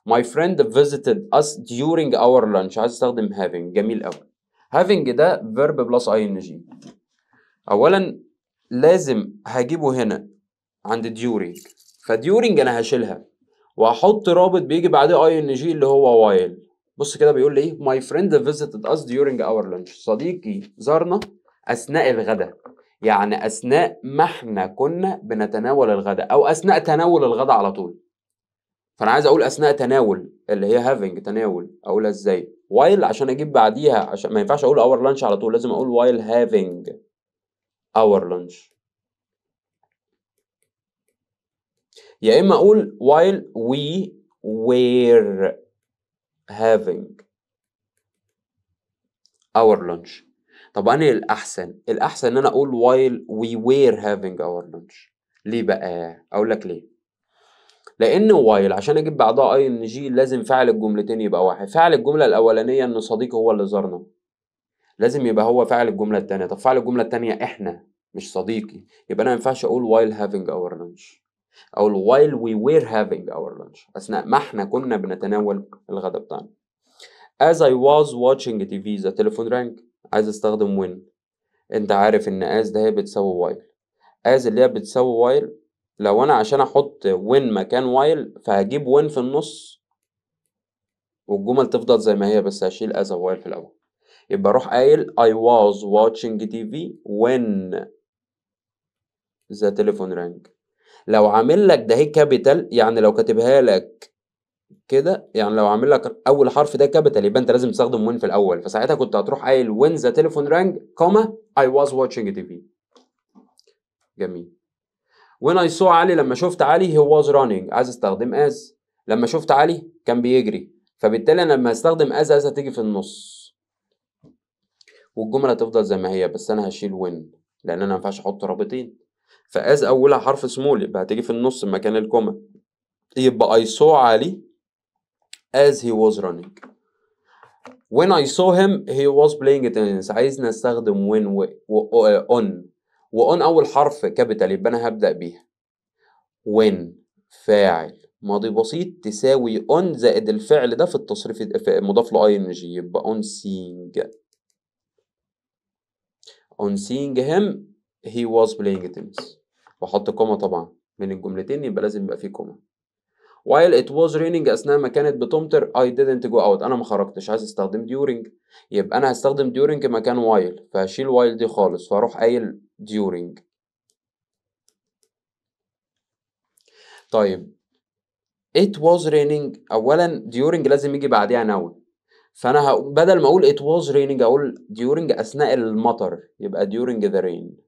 My friend visited us during our lunch. عايز استخدم having. جميل أوي. having ده verb plus ing. أولا لازم هجيبه هنا عند during، فduring أنا هشيلها وأحط رابط بيجي بعديه ing اللي هو while. بص كده بيقول لي ايه my friend visited us during our lunch. صديقي زارنا اثناء الغداء، يعني اثناء ما احنا كنا بنتناول الغداء او اثناء تناول الغداء على طول. فانا عايز اقول اثناء تناول اللي هي having تناول، اقولها ازاي؟ while عشان اجيب بعديها، عشان ما ينفعش اقول our lunch على طول، لازم اقول while having our lunch. يا اما اقول while we were having our lunch. طب أنا الأحسن إن أنا أقول while we were having our lunch. ليه بقى؟ أقول لك ليه؟ لأن while عشان أجيب بعدها ing لازم فاعل الجملتين يبقى واحد. فاعل الجملة الأولانية إن صديقي هو اللي زارنا، لازم يبقى هو فاعل الجملة التانية. طب فاعل الجملة التانية إحنا مش صديقي، يبقى أنا ما ينفعش أقول while having our lunch، أقول while we were having our lunch أثناء ما إحنا كنا بنتناول الغداء بتاعنا. As I was watching TV the telephone rang. عايز استخدم when. انت عارف ان as ده هي بتساوي while. as اللي هي بتساوي while لو انا عشان احط when مكان while فهجيب when في النص والجمل تفضل زي ما هي، بس هشيل as و while في الاول. يبقى اروح قايل I was watching TV when the telephone rang. لو عامل لك ده هي كابيتال، يعني لو كاتبها لك كده، يعني لو عامل لك اول حرف ده كابيتال يبقى انت لازم تستخدم when في الاول، فساعتها كنت هتروح قايل when the telephone rang كوما I was watching TV. جميل. when I saw علي لما شفت علي he was running. عايز استخدم as. لما شفت علي كان بيجري، فبالتالي انا لما استخدم as هتيجي في النص والجمله هتفضل زي ما هي، بس انا هشيل when لان انا ما ينفعش احط رابطين. فاز اولها حرف سمول يبقى هتيجي في النص مكان الكوما، يبقى I saw علي as he was running. when I saw him he was playing tennis. عايز نستخدم when on، وon اول حرف كابيتال يبقى انا هبدأ بيها. when فاعل ماضي بسيط تساوي on زائد الفعل ده في التصريف مضاف له ing يبقى on seeing him he was playing tennis. واحط كوما طبعا بين الجملتين يبقى لازم يبقى فيه كوما. while it was raining أثناء ما كانت بتمطر I didn't go out أنا ما خرجتش. عايز استخدم during، يبقى أنا هستخدم during مكان while، فهشيل while دي خالص فأروح قايل during. طيب it was raining أولا during لازم يجي بعديها noun، فأنا بدل ما أقول it was raining أقول during أثناء المطر يبقى during the rain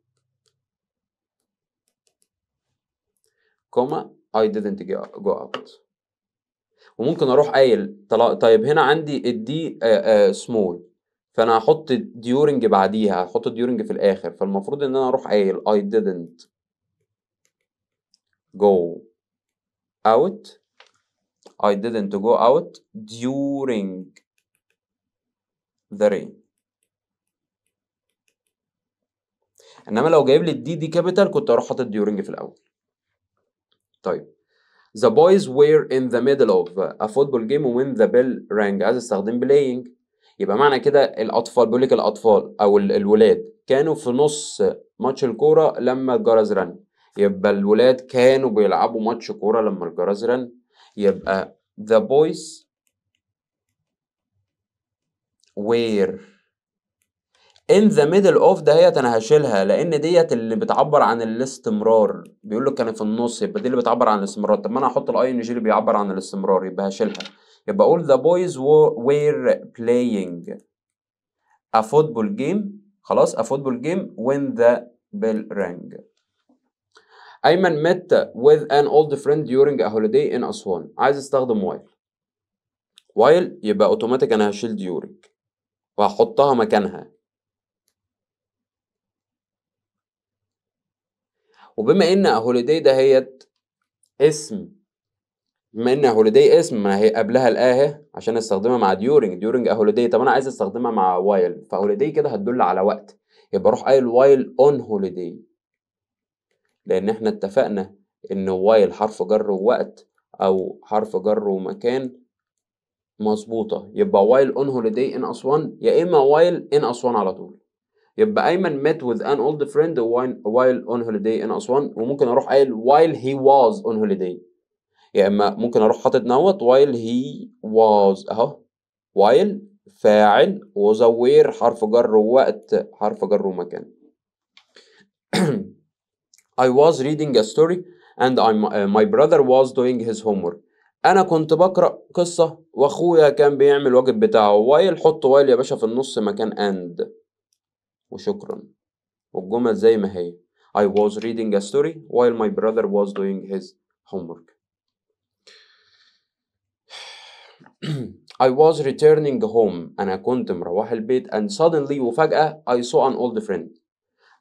كوما I didn't go out. وممكن اروح قايل طيب هنا عندي الدي سمول، فانا هحط during بعديها، هحط during في الاخر، فالمفروض ان انا اروح قايل I didn't go out I didn't go out during the rain. انما لو جايب لي الدي دي كابيتال كنت اروح حاطط during في الاول. طيب the boys were in the middle of a football game when the bell rang. عايز استخدم playing، يبقى معنى كده الاطفال، بيقول لك الاطفال او الولاد كانوا في نص ماتش الكوره لما الجرس رن، يبقى الولاد كانوا بيلعبوا ماتش كوره لما الجرس رن. يبقى the boys were in the middle of دهيت انا هشيلها لان ديت اللي بتعبر عن الاستمرار، بيقول لك كان في النص، يبقى دي اللي بتعبر عن الاستمرار. طب ما انا هحط الاي ان جي اللي بيعبر عن الاستمرار، يبقى هشيلها. يبقى اقول the boys were playing a football game، خلاص a football game when the bell rang. أيمن met with an old friend during a holiday in أسوان. عايز استخدم while يبقى اوتوماتيك انا هشيل during وهحطها مكانها. وبما ان هوليداي دهيت اسم، بما ان هوليداي اسم ما هي قبلها الاه عشان استخدمها مع during a holiday، طب انا عايز استخدمها مع while، فهوليداي كده هتدل على وقت، يبقى اروح قايل while on holiday، لان احنا اتفقنا ان while حرف جر ووقت او حرف جر ومكان مظبوطه، يبقى while on holiday in أسوان يا اما while in أسوان على طول. يبقى أيمن met with an old friend while on holiday in أسوان، وممكن أروح قايل while he was on holiday، يا إما ممكن أروح حاطط نوت while he was أهو، while فاعل وزوير حرف جر ووقت حرف جر ومكان. I was reading a story and my brother was doing his homework. أنا كنت بقرأ قصة وأخويا كان بيعمل الواجب بتاعه. while حط while يا باشا في النص مكان and وشكرا، والجمل زي ما هي I was reading a story while my brother was doing his homework. I was returning home. أنا كنت مروح البيت and suddenly وفجأة I saw an old friend.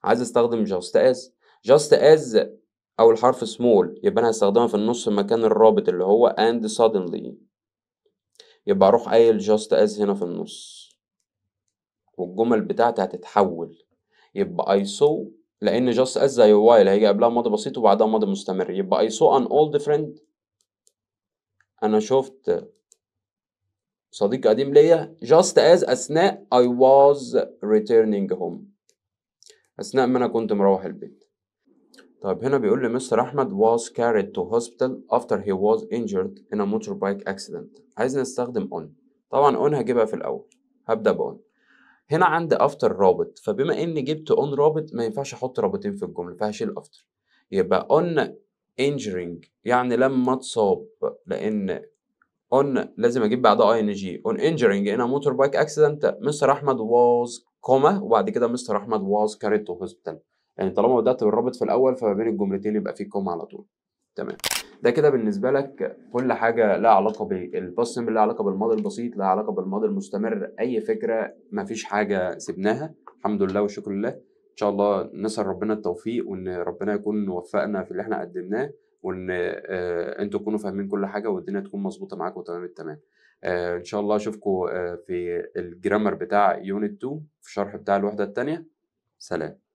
عايز استخدم just as أو الحرف small، يبقى أنا هستخدمها في النص مكان الرابط اللي هو and suddenly، يبقى أروح قايل just as هنا في النص والجمل بتاعتي هتتحول. يبقى I saw، لأن just as زي while هيجي قبلها ماضي بسيط وبعدها ماضي مستمر، يبقى I saw an old friend، أنا شفت صديق قديم ليا just as أثناء I was returning home، أثناء ما أنا كنت مروح البيت. طيب هنا بيقول لي مستر أحمد was carried to hospital after he was injured in a motorbike accident. عايز نستخدم on، طبعا on هجيبها في الأول، هبدأ بon. هنا عندي after رابط، فبما إني جبت on رابط ما ينفعش أحط رابطين في الجملة فهشيل after، يبقى on injuring يعني لما اتصاب، لأن on لازم أجيب بعدها ing. on injuring in a motorbike accident مستر أحمد was كوما وبعد كده مستر أحمد was carried to hospital، يعني طالما بدأت بالرابط في الأول فما بين الجملتين يبقى في كوما على طول. تمام، ده كده بالنسبة لك كل حاجة لها علاقة بالباست سيمبل، لها علاقة بالماضي البسيط، لها علاقة بالماضي المستمر، أي فكرة مفيش حاجة سيبناها، الحمد لله والشكر لله. إن شاء الله نسأل ربنا التوفيق وإن ربنا يكون وفقنا في اللي إحنا قدمناه، وإن أنتوا تكونوا فاهمين كل حاجة والدنيا تكون مظبوطة معاكم تمام التمام. إن شاء الله أشوفكم في الجرامر بتاع يونت 2 في الشرح بتاع الوحدة التانية. سلام.